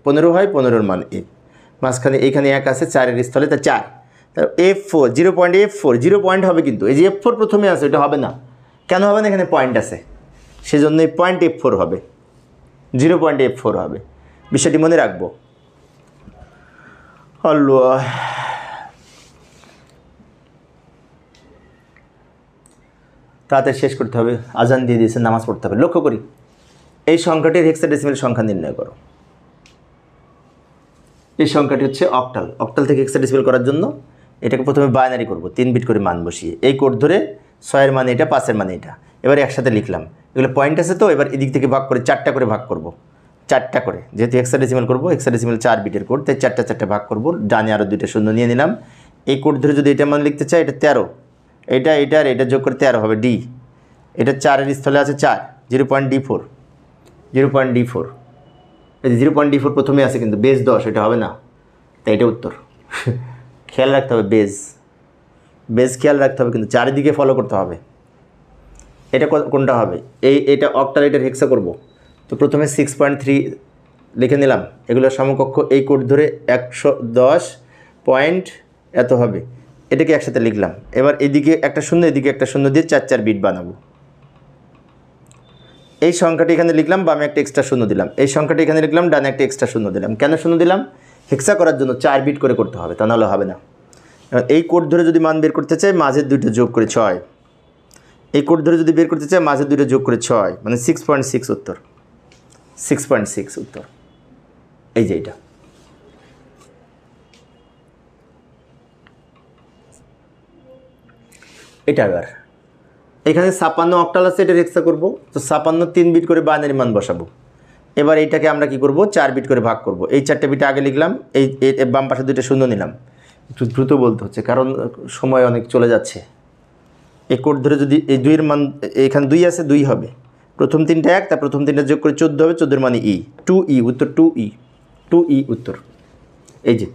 15 হয়, 15-এর মান এফ, মাঝখানে এইখানে 1 আছে 4-এর স্থলে, তা 4, তার F4 0.F4 0 পয়েন্ট হবে, কিন্তু এই যে F4 প্রথমে আছে এটা হবে না, কেন হবে না, এখানে পয়েন্ট আছে, সেজন্য এই পয়েন্ট F4 হবে, 0.F4 হবে, বিষয়টি মনে রাখবো। আল্লাহ, তাড়াতাড়ি শেষ করতে হবে, আজান দিয়ে দিয়েছে, নামাজ পড়তে হবে। লক্ষ্য করি এই সংখ্যাটির হেক্সাডেসিমাল সংখ্যা নির্ণয় করো। এই সংখ্যাটি হচ্ছে অক্টাল। অক্টাল থেকে হেক্সাডেসিমাল করার জন্য এটাকে প্রথমে বাইনারি করব, 3 বিট করে মান বসিয়ে, এই কোড ধরে 6-এর মানে এটা, 5-এর মানে এটা, এবার একসাথে লিখলাম। এগুলো পয়েন্ট আছে, তো এবার এদিক থেকে ভাগ করে 4টা করে ভাগ করব, 4টা করে, যেহেতু হেক্সাডেসিমাল করব, হেক্সাডেসিমাল 4 বিটের কোড, তাই 4টা ভাগ করব, ডানে আরও 2টা শূন্য নিয়ে নিলাম। এই কোড ধরে যদি এটা মান লিখতে চাই, এটা 13, এটা আর এটা যোগ করে 13 হবে ডি, এটা 4-এর স্থলে আছে 4, 0.D4, 0.D4, এই 0.D4 প্রথমে আছে, কিন্তু বেস 10, এটা হবে না, তাই এটা উত্তর। খেয়াল রাখতে হবে, বেস খেয়াল রাখতে হবে, কিন্তু চারিদিকে ফলো করতে হবে। এটা কোনটা হবে, এটা অক্টাল, এটার হেক্সা করব, তো প্রথমে 6.3 লিখে নিলাম, এগুলোর সমকক্ষ এই কোড ধরে 110 পয়েন্ট এত হবে, এটাকে একসাথে লিখলাম। এবার এদিকে একটা শূন্য, এদিকে একটা শূন্য দিয়ে 4 বিট বানাবো। এই সংখ্যাটি এখানে লিখলাম, বামে একটা এক্সট্রা শূন্য দিলাম, এই সংখ্যাটি এখানে লিখলাম, ডানে একটা এক্সট্রা শূন্য দিলাম। কেন শূন্য দিলাম, হেক্সা করার জন্য 4 বিট করে করতে হবে, তা নাহলে হবে না। এই কোড ধরে যদি মান বের করতে চাই, মাঝের 2টা যোগ করে 6, এই কোড ধরে যদি বের করতে চাই, মাঝের 2টা যোগ করে 6, মানে 6.6 উত্তর, 6.6 উত্তর, এই যে এটা আবার এখানে 56 অক্টাল আছে, এটা হেক্সা করব, তো 56 3 বিট করে বাইনারি মান বসাবো। এবার এইটাকে আমরা কি করব, 4 বিট করে ভাগ করব, এই 4টা বিট আগে লিখলাম, এই বাম পাশে 2টা শূন্য নিলাম, একটু দ্রুত বলতে হচ্ছে কারণ সময় অনেক চলে যাচ্ছে। এই কোড ধরে যদি এই 2-এর মান, এখানে 2 আছে, 2 হবে, প্রথম 3টা 1, তার প্রথম 3টা যোগ করে 14 হবে, 14-এর মানে ই, 2E উত্তর, 2E উত্তর। এই যে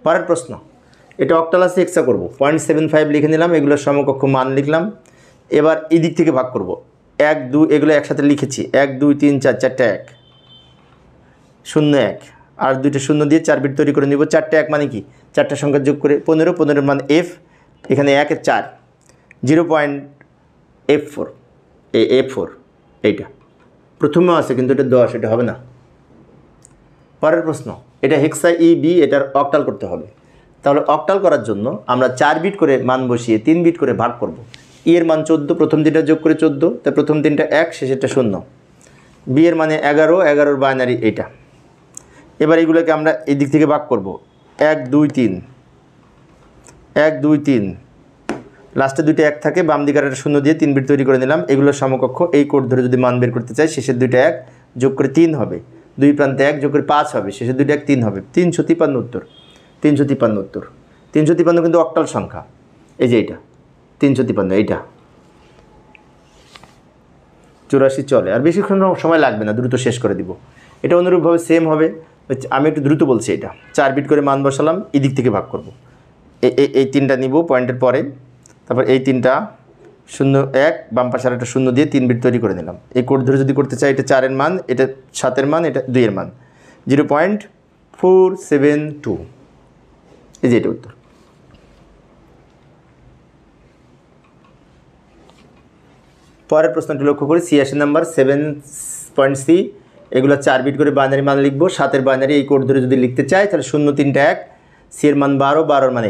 পরের প্রশ্ন, এটা অক্টাল আছে, হেক্সা করব, 0.75 লিখে নিলাম, এগুলোর সমকক্ষ মান লিখলাম। এবার এই দিক থেকে ভাগ করব, 1 2, এগুলো একসাথে লিখেছি, 1 2 3 4, 4টা 1 0 1, আর 2টা শূন্য দিয়ে 4 বিট তৈরি করে নিব। 4টা 1 মানে কি, 4টা সংখ্যা যোগ করে 15, 15-এর মান এফ, এখানে 1 4, 0.F4, F4 এইটা প্রথমেও আছে, কিন্তু এটা 10, এটা হবে না। পরের প্রশ্ন, এটা হেক্সা বি, এটার অক্টাল করতে হবে। তাহলে অক্টাল করার জন্য আমরা 4 বিট করে মান বসিয়ে 3 বিট করে ভাগ করব। এর মান 14, প্রথম 3টা যোগ করে 14, তাই প্রথম 3টা 1, শেষেরটা 0, বি এর মানে 11, 11-এর বাইনারি এইটা। এবার এগুলোকে আমরা এই দিক থেকে ভাগ করব, 1 2 3, 1 2 3, লাস্টে 2টা 1 থাকে, বাম দিকে একটা শূন্য দিয়ে 3 বিট তৈরি করে নিলাম। এগুলোর সমকক্ষ এই কোড ধরে যদি মান বের করতে চাই, শেষের 2টা 1 যোগ করে 3 হবে, 2 প্রান্তে 1 যোগ করে 5 হবে, শেষের 2টা 1 3 হবে, 353 উত্তর, 353 উত্তর। 353 কিন্তু অক্টাল সংখ্যা, এই যে এইটা 353, এইটা 84 চলে, আর বেশিক্ষণ সময় লাগবে না, দ্রুত শেষ করে দিব। এটা অনুরূপভাবে সেম হবে, আমি একটু দ্রুত বলছি। এটা 4 বিট করে মান বসালাম, এই দিক থেকে ভাগ করব, এই 3টা নিব পয়েন্টের পরে, তারপর এই 3টা 0 1, বাম পাশে একটা শূন্য দিয়ে 3 বিট তৈরি করে নিলাম। এই কোড ধরে যদি করতে চাই, এটা 4-এর মান, এটা 7-এর মান, এটা 2-এর মান, 0.472, এই যে এটা উত্তর। পরের প্রশ্নটি লক্ষ্য করি, 86 নাম্বার 7.C, এগুলো 4 বিট করে বাইনারি মান লিখবো। 7-এর বাইনারি এই কোড ধরে যদি লিখতে চাই, তাহলে 0 3টা 1, C-এর মান 12, 12-এর মানে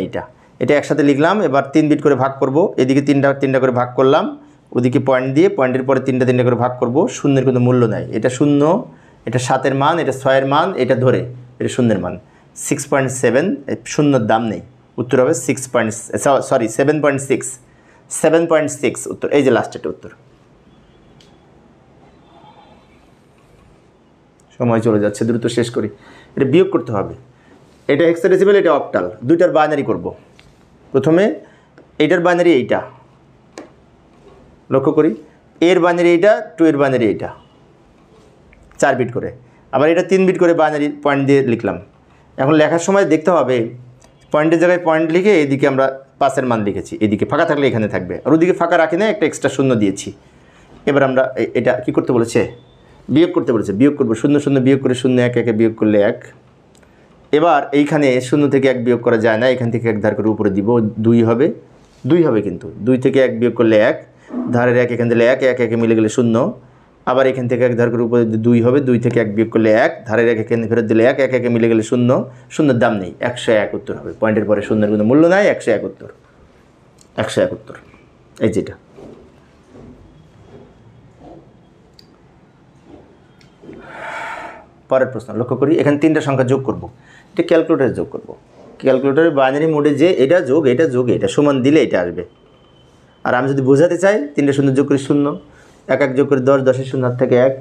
এটা একসাথে লিখলাম। এবার 3 বিট করে ভাগ করব, এদিকে 3টা করে ভাগ করলাম, ওদিকে পয়েন্ট দিয়ে, পয়েন্টের পরে 3টা করে ভাগ করব। শূন্যের কোনো মূল্য নাই, এটা 0, এটা 7-এর মান, এটা 6-এর মান, এটা ধরে এটা 0-এর মান, 6.7, 0-এর দাম নেই, উত্তর হবে 7.6 উত্তর। এই যে লাস্টেরটা উত্তর। সময় চলে যাচ্ছে, দ্রুত শেষ করি। এটা বিয়োগ করতে হবে, এটা হেক্সাডেসিমাল, এটা অক্টাল, দুইটার বাইনারি করব। প্রথমে এইটার বাইনারি এইটা, লক্ষ্য করি, এর বাইনারি এইটা, 2 এর বাইনারি এইটা, 4 বিট করে। আবার এটা 3 বিট করে বাইনারি পয়েন্ট দিয়ে লিখলাম। এখন লেখার সময় দেখতে হবে পয়েন্টের জায়গায় পয়েন্ট লিখে এদিকে আমরা 5-এর মান লিখেছি, এদিকে ফাঁকা থাকলে এখানে থাকবে, আর ওদিকে ফাঁকা রাখি না, একটা এক্সট্রা শূন্য দিয়েছি। এবার আমরা এটা কি করতে বলেছে, বিয়োগ করতে বলেছে, বিয়োগ করবো। 0 0 বিয়োগ করে 0 1 1 বিয়োগ করলে 1। এবার এইখানে 0 থেকে 1 বিয়োগ করা যায় না, এখান থেকে 1 ধার করে উপরে দিব, 2 হবে, 2 হবে, কিন্তু 2 থেকে 1 বিয়োগ করলে 1, ধারের 1 এখান দিলে 1 1 1 মিলে গেলে 0। আবার এখান থেকে 1 ধার করে উপরে 2 হবে, 2 থেকে 1 বিয়োগ করলে 1, ধারের 1 এখানে ফেরত দিলে 1 1 1 মিলে গেলে 0, 0-এর দাম নেই, 101 উত্তর হবে। পয়েন্টের পরে 0-এর কোনো মূল্য নাই, 101 উত্তর, 101 উত্তর। এই যেটা পরের প্রশ্ন লক্ষ্য করি, এখানে 3টা সংখ্যা যোগ করব। এটা ক্যালকুলেটরে যোগ করব। ক্যালকুলেটরের বাইনারি মোডে যে এটা যোগ এটা যোগ এটা সমান দিলে এটা আসবে। আর আমি যদি বোঝাতে চাই 3টা শূন্য যোগ করি 0, 1 1 যোগ করি 10, 10-এর 0 হাত থেকে 1,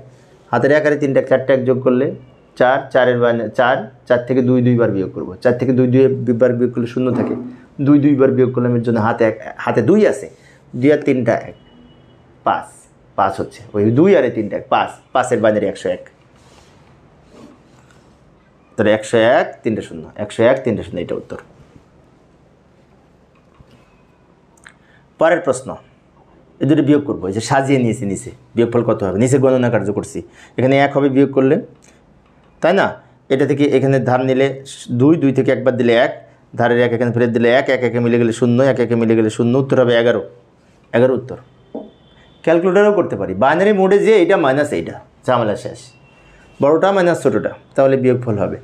হাতের 1 আর 3টা 4টা 1 যোগ করলে 4, 4-এর বাইনারি 4, 4 থেকে 2 2 বার বিয়োগ করব। 4 থেকে 2 2 বার বিয়োগ করলে 0 থাকে, 2 2 বার বিয়োগ করলে এর জন্য হাতে 2 আছে, 2 আর 3টা 1, 5, 5 হচ্ছে ওই 2 আর 3টা 1, 5, 5-এর বাইনারি 101। তাহলে 101 3টা 0, 101 3টা 0, এটা উত্তর। পরের প্রশ্ন, এই দুটো বিয়োগ করবো, এই যে সাজিয়ে নিয়েছি নিচে, বিয়োগফল কত হবে নিচে গণনা কার্য করছি, এখানে 1 হবে বিয়োগ করলে, তাই না? এটা থেকে এখানে ধার নিলে 2, 2 থেকে 1 বার দিলে 1, ধারের 1 এখানে ফেরত দিলে 1 1 1 মিলে গেলে 0, 1 1 মিলে গেলে 0, উত্তর হবে 11, 11 উত্তর। ক্যালকুলেটারও করতে পারি, বাইনারি মোডে যে এইটা মাইনাস এইটা, ঝামেলা শেষ, বড়টা মাইনাস ছোটোটা, তাহলে বিয়োগফল হবে।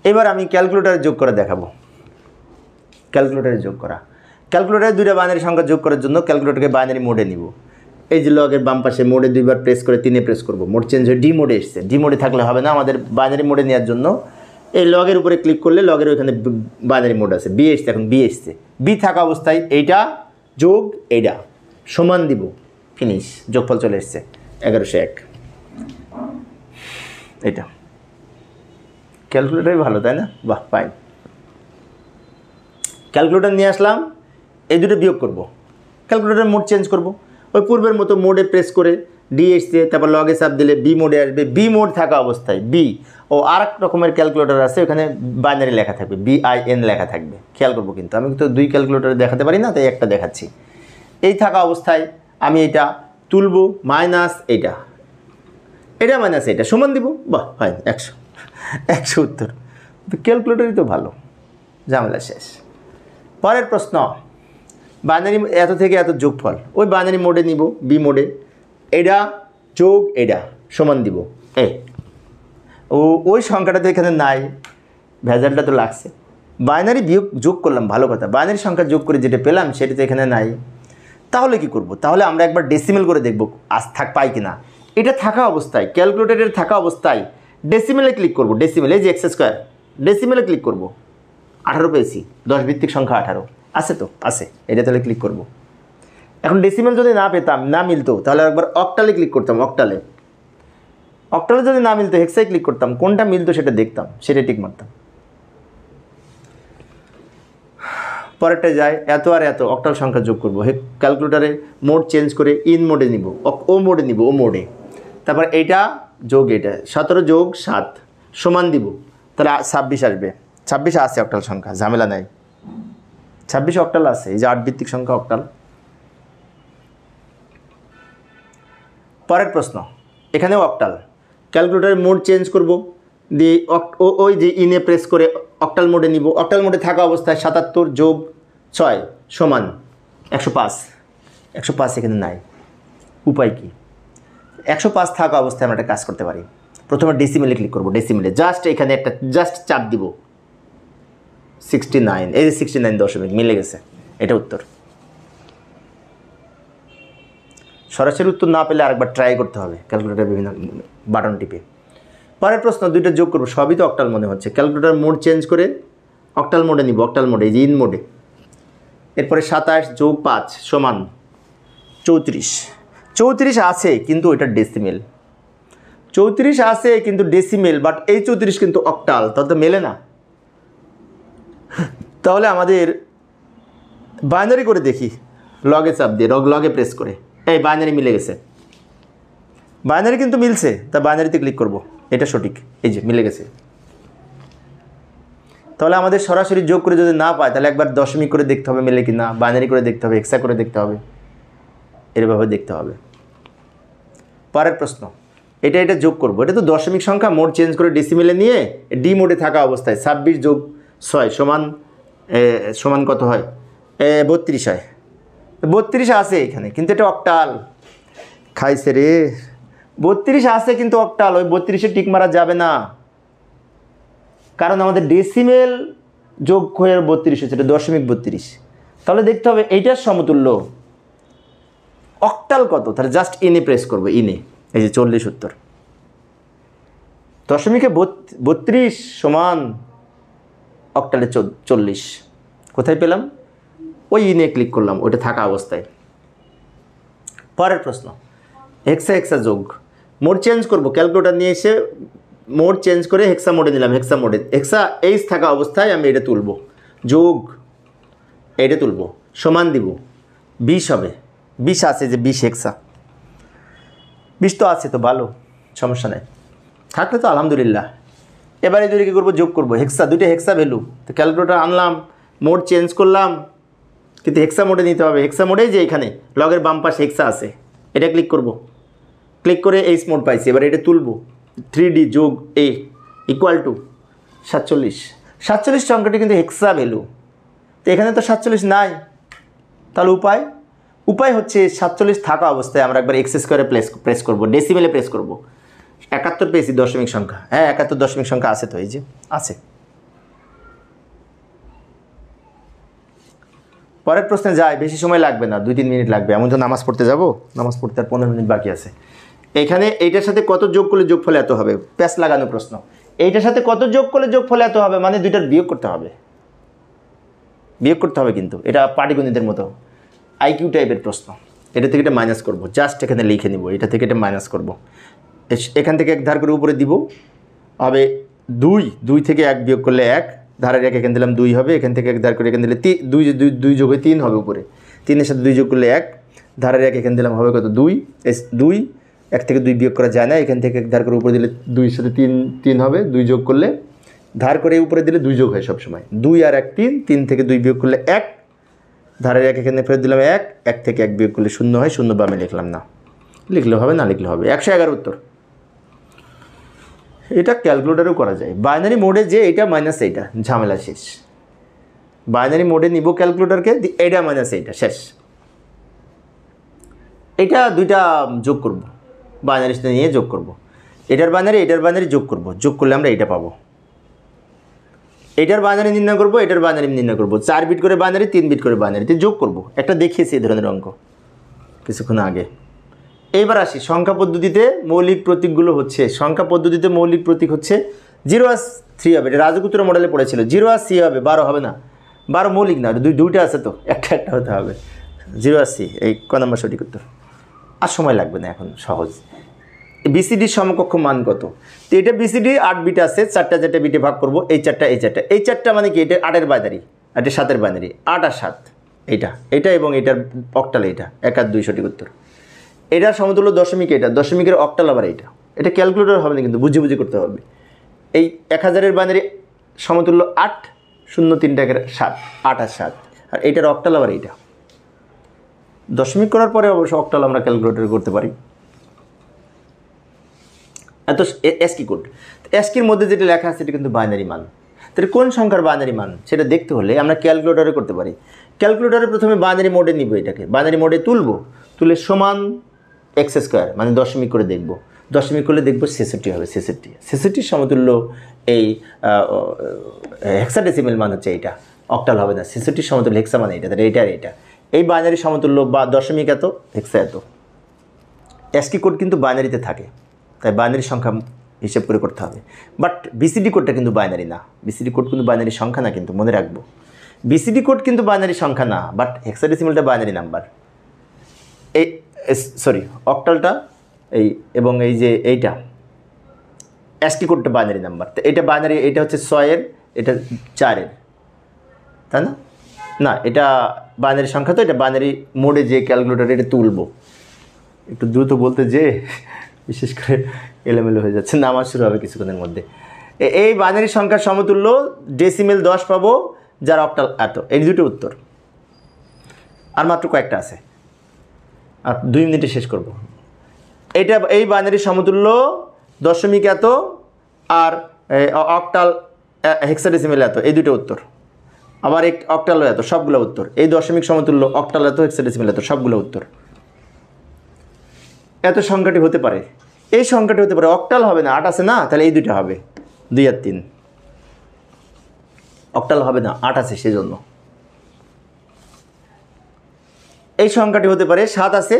এবার আমি ক্যালকুলেটারে যোগ করে দেখাবো। ক্যালকুলেটারে যোগ করা, ক্যালকুলেটারে 2টা বাইনারি সংখ্যা যোগ করার জন্য ক্যালকুলেটরকে বাইনারি মোডে নিব। এই যে লগের বাম পাশে মোডে 2 বার প্রেস করে 3-এ প্রেস করব, মোড চেঞ্জ হয়ে ডি মোডে এসছে। ডি মোডে থাকলে হবে না, আমাদের বাইনারি মোডে নেওয়ার জন্য এই লগের উপরে ক্লিক করলে লগের ওইখানে বাইনারি মোড আছে, বি এসছে, এখন বি এসছে। বি থাকা অবস্থায় এইটা যোগ এইটা সমান দিব, ফিনিশ, যোগফল চলে এসছে 1101। এটা ক্যালকুলেটারই ভালো, তাই না? বাহ, ফাইন। ক্যালকুলেটার নিয়ে আসলাম, এই দুটো বিয়োগ করব। ক্যালকুলেটার মোড চেঞ্জ করব, ওই পূর্বের মতো মোডে প্রেস করে ডি এসছে, তারপর লগে চাপ দিলে বি মোডে আসবে। বি মোড থাকা অবস্থায় বি ও আর এক রকমের ক্যালকুলেটার আছে, ওখানে বাইনারি লেখা থাকবে, BIN লেখা থাকবে, খেয়াল করবো। কিন্তু আমি তো 2 ক্যালকুলেটারে দেখাতে পারি না, তাই একটা দেখাচ্ছি। এই থাকা অবস্থায় আমি এটা তুলব, মাইনাস এটা, এটা মাইনাস এটা সমান দিব, বাহ ফাইন, 100 উত্তর। তো ক্যালকুলেটারই তো ভালো, ঝামেলা শেষ। পরের প্রশ্ন, বাইনারি এত থেকে এত যোগফল, ওই বাইনারি মোডে নিব, বি মোডে, এটা যোগ এটা সমান দিব ওই সংখ্যাটা তো এখানে নাই, ভেজালটা তো লাগছে। বাইনারি বিয়োগ যোগ করলাম, ভালো কথা, বাইনারি সংখ্যা যোগ করে যেটা পেলাম সেটা তো এখানে নাই। তাহলে কি করব? তাহলে আমরা একবার ডেসিমেল করে দেখব পাই কিনা। এটা থাকা অবস্থায়, ক্যালকুলেটরের থাকা অবস্থায় ডেসিমেলে ক্লিক করব, ডেসিমেলে যে x², ডেসিমেলে ক্লিক করব, 18 পেয়েছি, 10 ভিত্তিক সংখ্যা 18 আছে তো, আছে, এটা তাহলে ক্লিক করব। এখন ডেসিমেল যদি না পেতাম, না মিলতো, তাহলে একবার অক্টালে ক্লিক করতাম, অক্টালে যদি না মিলতো হেক্সায় ক্লিক করতাম, কোনটা মিলতো সেটা দেখতাম, সেটা টিক মারতাম। পরেরটা যায়, এত আর এত অক্টাল সংখ্যা যোগ করবো, ক্যালকুলেটারে মোড চেঞ্জ করে ইন মোডে নিব, ও মোডে নিব, ও মোডে, তারপর এইটা যোগ এটা, 17 যোগ 7 সমান দিব, তাহলে 26 আসবে। 26 আছে অক্টাল সংখ্যা, ঝামেলা নাই, 26 অক্টাল আছে, এই যে 8 ভিত্তিক সংখ্যা অক্টাল। পরের প্রশ্ন, এখানেও অক্টাল, ক্যালকুলেটারে মোড চেঞ্জ করব, দিয়ে ওই যে ইনে প্রেস করে অক্টাল মোডে নিব। অক্টাল মোডে থাকা অবস্থায় 77 যোগ 6 সমান 105। 105 এখানে নাই, উপায় কি? 105 থাকা অবস্থায় আমরা একটা কাজ করতে পারি। প্রথমে ডেসিমেলে ক্লিক করব, ডেসিমেলে জাস্ট এখানে একটা চাপ দিব, 69, এই যে 69 দশমিক মিলে গেছে, এটা উত্তর। সরাসরি উত্তর না পেলে আরেকবার ট্রাই করতে হবে, ক্যালকুলেটার বিভিন্ন বাটন টিপে। পরের প্রশ্ন, 2টা যোগ করবো, সবই তো অক্টাল মনে হচ্ছে। ক্যালকুলেটার মোড চেঞ্জ করে অক্টাল মোডে নিব, অক্টাল মোডে, এই যে ইন মোডে। এরপরে 27 যোগ 5 সমান 34। 34 আছে কিন্তু ওইটা ডেসিমেল, 34 আছে কিন্তু ডেসিমেল, বাট এই 34 কিন্তু অক্টাল, তাহলে তো মেলে না। তাহলে আমাদের বাইনারি করে দেখি, লগে চাপ দিয়ে লগে প্রেস করে, এই বাইনারি মিলে গেছে, বাইনারি কিন্তু মিলছে, তা বাইনারিতে ক্লিক করব, এটা সঠিক, এই যে মিলে গেছে। তাহলে আমাদের সরাসরি যোগ করে যদি না পায় তাহলে একবার দশমিক করে দেখতে হবে মিলে কি না, বাইনারি করে দেখতে হবে, হেক্সা করে দেখতে হবে, এরভাবে দেখতে হবে। পরের প্রশ্ন, এটা যোগ করব, এটা তো দশমিক সংখ্যা, মোড চেঞ্জ করে ডেসিমেলে নিয়ে ডি মোডে থাকা অবস্থায় 26 যোগ 6 সমান কত হয়, 32 হয়। 32 আছে এখানে, কিন্তু এটা অক্টাল, খাইছে রে। 32 আছে কিন্তু অক্টাল, ওই 32-এ টিক মারা যাবে না, কারণ আমাদের ডেসিমেল যোগ হয়ে 32 হচ্ছে, এটা 0.32। তাহলে দেখতে হবে এইটার সমতুল্য অক্টাল কত, তাহলে জাস্ট ইনে প্রেস করবো, ইনে, এই যে 40 উত্তর। দশমিকে 32 সমান অক্টালে 40, কোথায় পেলাম, ওই ইনে ক্লিক করলাম, ওইটা থাকা অবস্থায়। পরের প্রশ্ন, হেক্সা যোগ, মোড চেঞ্জ করব, ক্যালকুলেটর নিয়ে এসে মোড চেঞ্জ করে হেক্সা মোডে নিলাম, হেক্সা মোডে হেক্সা এইচ থাকা অবস্থায় আমি এটা তুলব, যোগ এটা তুলব, সমান দিব, 20 হবে, 20 আছে যে 20 হেক্সা, 20 তো আছে, তো ভালো, সমস্যা নেই, থাকলে তো আলহামদুলিল্লাহ। এবারে দুটো কী করবো, যোগ করবো, হেক্সা, দুইটা হেক্সা ভ্যালু, তো ক্যালকুলেটর আনলাম, মোড চেঞ্জ করলাম, কিন্তু হেক্সা মোডে নিতে হবে, হেক্সা মোডেই যে এখানে লগের বাম পাশে হেক্সা আছে, এটা ক্লিক করব, ক্লিক করে এইচ মোড পাইছি, এবার এটা তুলব, 3D যোগ এ ইকুয়াল টু 47। 47 সংখ্যাটি কিন্তু হেক্সা ভ্যালু, তো এখানে তো 47 নাই, তাহলে উপায় হচ্ছে 47 থাকা অবস্থায় আমরা একবার এক্স স্কোয়ারে প্রেস করব, ডেসিমেলে প্রেস করব। 71 পেয়েছি দশমিক সংখ্যা, হ্যাঁ 71 দশমিক সংখ্যা আছে, তো এই যে আছে। পরের প্রশ্নে যাই, বেশি সময় লাগবে না, 2-3 মিনিট লাগবে, এমন তো নামাজ পড়তে যাব, নামাজ পড়তে আর 15 মিনিট বাকি আছে। এখানে এইটার সাথে কত যোগ করলে যোগফল এত হবে, প্যাচ লাগানো প্রশ্ন, এইটার সাথে কত যোগ করলে যোগফল এত হবে, মানে দুইটার বিয়োগ করতে হবে, কিন্তু এটা পাটিগণিতের মতো আইকিউ টাইপের প্রশ্ন। এটা থেকে এটা মাইনাস করব, জাস্ট এখানে লিখে নিব, এটা থেকে এটা মাইনাস করব, এখান থেকে 1 ধার করে উপরে দিব, হবে 2 থেকে 1 বিয়োগ করলে 1, ধারের 1 এখানে দিলাম 2 হবে, এখান থেকে 1 ধার করে এখানে দিলে 2 যোগ হয়ে 3 হবে, উপরে 3-এর সাথে 2 যোগ করলে 1, ধারের 1 এখানে দিলাম হবে কত, 2, 1 থেকে 2 বিয়োগ করা যায় না, এখান থেকে 1 ধার করে উপরে দিলে 2-এর সাথে 3 হবে, 2 যোগ করলে ধার করে উপরে দিলে 2 যোগ হয় সবসময়, 2 আর 1 3 থেকে 2 বিয়োগ করলে 1, ধারের 1 এখানে ফেরত দিলাম 1 থেকে 1 বিয়োগ করলে 0 হয়, 0 বামে লিখলাম না, লিখলে হবে না লিখলে হবে, 111 উত্তর। এটা ক্যালকুলেটরেও করা যায়, বাইনারি মোডে যে এটা মাইনাস এইটা, ঝামেলা শেষ, বাইনারি মোডে নিব ক্যালকুলেটরকে, এইটা মাইনাস এইটা, শেষ। এটা দুইটা যোগ করব, বাইনারির সাথে নিয়ে যোগ করব, এটার বাইনারি যোগ করব, যোগ করলে আমরা এইটা পাবো, এটার বাইনারি নির্ণয় করব, এটার বাইনারি নির্ণয় করব, 4 বিট করে বাইনারি, 3 বিট করে বাইনারিতে যোগ করব, একটা দেখিয়েছি এই ধরনের অঙ্ক কিছুক্ষণ আগে। এইবার আসি সংখ্যা পদ্ধতিতে মৌলিক প্রতীকগুলো হচ্ছে, সংখ্যা পদ্ধতিতে মৌলিক প্রতীক হচ্ছে 0 আর 3 হবে, এটা রাজগুত্র মডেলে পড়েছিল, 0 আর 3 হবে, 12 হবে না, 12 মৌলিক না, দুইটা আছে, তো একটা হতে হবে, 0 আর 3, এই ক নম্বর সঠিক উত্তর। আর সময় লাগবে না, এখন সহজ। বিসিডির সমকক্ষ মান কত, তো এটা বিসিডি 8 বিট আছে, 4টা বিটে ভাগ করব, এই চারটা মানে কি, এটা 8-এর বাইনারি, এটা 7-এর বাইনারি, 8 আর 7, এটা এবং এটার অক্টাল, এটা 1 আর 2 সঠিক উত্তর। এটার সমতুল্য দশমিক, এটা দশমিকের অক্টাল আবার এটা ক্যালকুলেটর হবে না, কিন্তু বুঝে করতে হবে। এই 1000-এর বাইনারি সমতুল্য 8, 0 3 টাকার 7, 8 আর 7, আর এটার অক্টাল আবার এইটা। দশমিক করার পরে অবশ্য অক্টাল আমরা ক্যালকুলেটর করতে পারি। এত এসকি কোড, এসকির মধ্যে যেটা লেখা আছে সেটা কিন্তু বাইনারি মান, তাহলে কোন সংখ্যার বাইনারি মান সেটা দেখতে হলে আমরা ক্যালকুলেটরে করতে পারি। ক্যালকুলেটরে প্রথমে বাইনারি মোডে নিব, এটাকে বাইনারি মোডে তুলে সমান এক্স স্কোয়ার, মানে দশমিক করে দেখব, দশমিক করলে দেখব 66 হবে, 66 সমতুল্য এই হেক্সাডেসিমেল মান হচ্ছে এইটা, অক্টাল হবে না, 66 সমতুল্য হেক্সা মানে এটা, তাহলে এটা এই বাইনারি সমতুল্য বা দশমিক এত, হেক্সা এত। এসকি কোড কিন্তু বাইনারিতে থাকে, তাই বাইনারি সংখ্যা হিসেব করে করতে হবে। বাট বিসিডি কোডটা কিন্তু বাইনারি না, বিসিডি কোড কিন্তু বাইনারি সংখ্যা না, কিন্তু মনে রাখবো বিসিডি কোড কিন্তু বাইনারি সংখ্যা না, বাট হেক্সাডেসিমেলটা বাইনারি নাম্বার। এই অক্টালটা এই এবং এই যে এইটা অ্যাসকি কোডটা বাইনারি নাম্বার, তো এটা বাইনারি, এটা হচ্ছে 6-এর, এটা 4-এর, তাই না? না, এটা বাইনারি সংখ্যা, তো এটা বাইনারি মোডে যে ক্যালকুলেটর এটা তুলবো, একটু দ্রুত বলতে যে বিশেষ করে এলোমেলো হয়ে যাচ্ছে, নামাজ শুরু হবে কিছুক্ষণের মধ্যে। এই বাইনারি সংখ্যার সমতুল্য ডেসিমেল 10 পাবো, যার অক্টাল এত। এই দুটো উত্তর, আর মাত্র কয়েকটা আছে, আর 2 মিনিটে শেষ করব। এটা এই বাইনারি সমতুল্য দশমিক এত আর অক্টাল হেক্সাডেসিমেল এত, এই দুটো উত্তর। আবার এক অক্টাল এত, সবগুলো উত্তর। এই দশমিক সমতুল্য অক্টাল এত, হেক্সাডেসিমেল এত, সবগুলো উত্তর। এত সংখ্যাটি হতে পারে, এই সংখ্যাটি হতে পারে, অক্টাল হবে না, 8 আছে না, তাহলে এই দুটো হবে, 2 আর 3। অক্টাল হবে না, 8 আছে সেজন্য। এই সংখ্যাটি হতে পারে 7 আছে,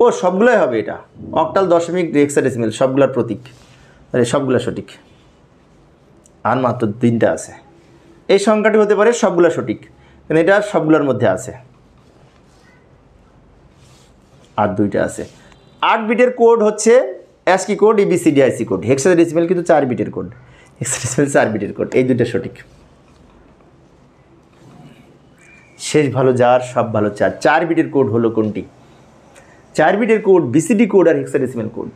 ও সবগুলোই হবে, এটা অক্টাল দশমিক হেক্সাডেসিমেল সবগুলোর প্রতীক, তাহলে সবগুলো সঠিক। আর মাত্র 3টা আছে। এই সংখ্যাটি হতে পারে সবগুলো সঠিক, কিন্তু এটা সবগুলোর মধ্যে আছে। আর 2টা আছে। 8 বিটের কোড হচ্ছে ASCII code, ABCDIC code. Hexadecimal কিন্তু 4 বিটের কোড, হেক্সাডেসিমেল 4 বিটের কোড, এই 2টা সঠিক। শেষ ভালো যার, সব ভালো চার। 4 বিটের কোড হলো কোনটি? 4 বিটের কোড BCD কোড আর হেক্সাডেসিমেল কোড।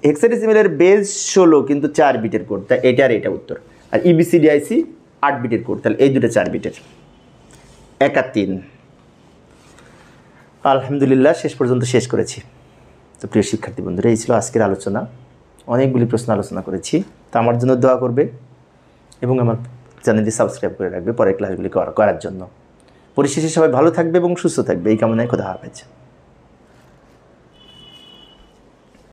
হেক্সাডেসিমেলের বেস 16, কিন্তু 4 বিটের কোড, তাই এটা আর এটা উত্তর। আর ABCDIC 8 বিটের কোড, তাহলে এই দুটো 4 বিটের। 1 আর 3। আলহামদুলিল্লাহ, শেষ পর্যন্ত শেষ করেছি। তো প্রিয় শিক্ষার্থী বন্ধুরা, এই ছিল আজকের আলোচনা। অনেকগুলি প্রশ্ন আলোচনা করেছি, তো আমার জন্য দোয়া করবে এবং আমার চ্যানেলটি সাবস্ক্রাইব করে রাখবে পরের ক্লাসগুলি করার জন্য। পরিশেষে সবাই ভালো থাকবে এবং সুস্থ থাকবে, এই কামনায় খোদা হাফেজ।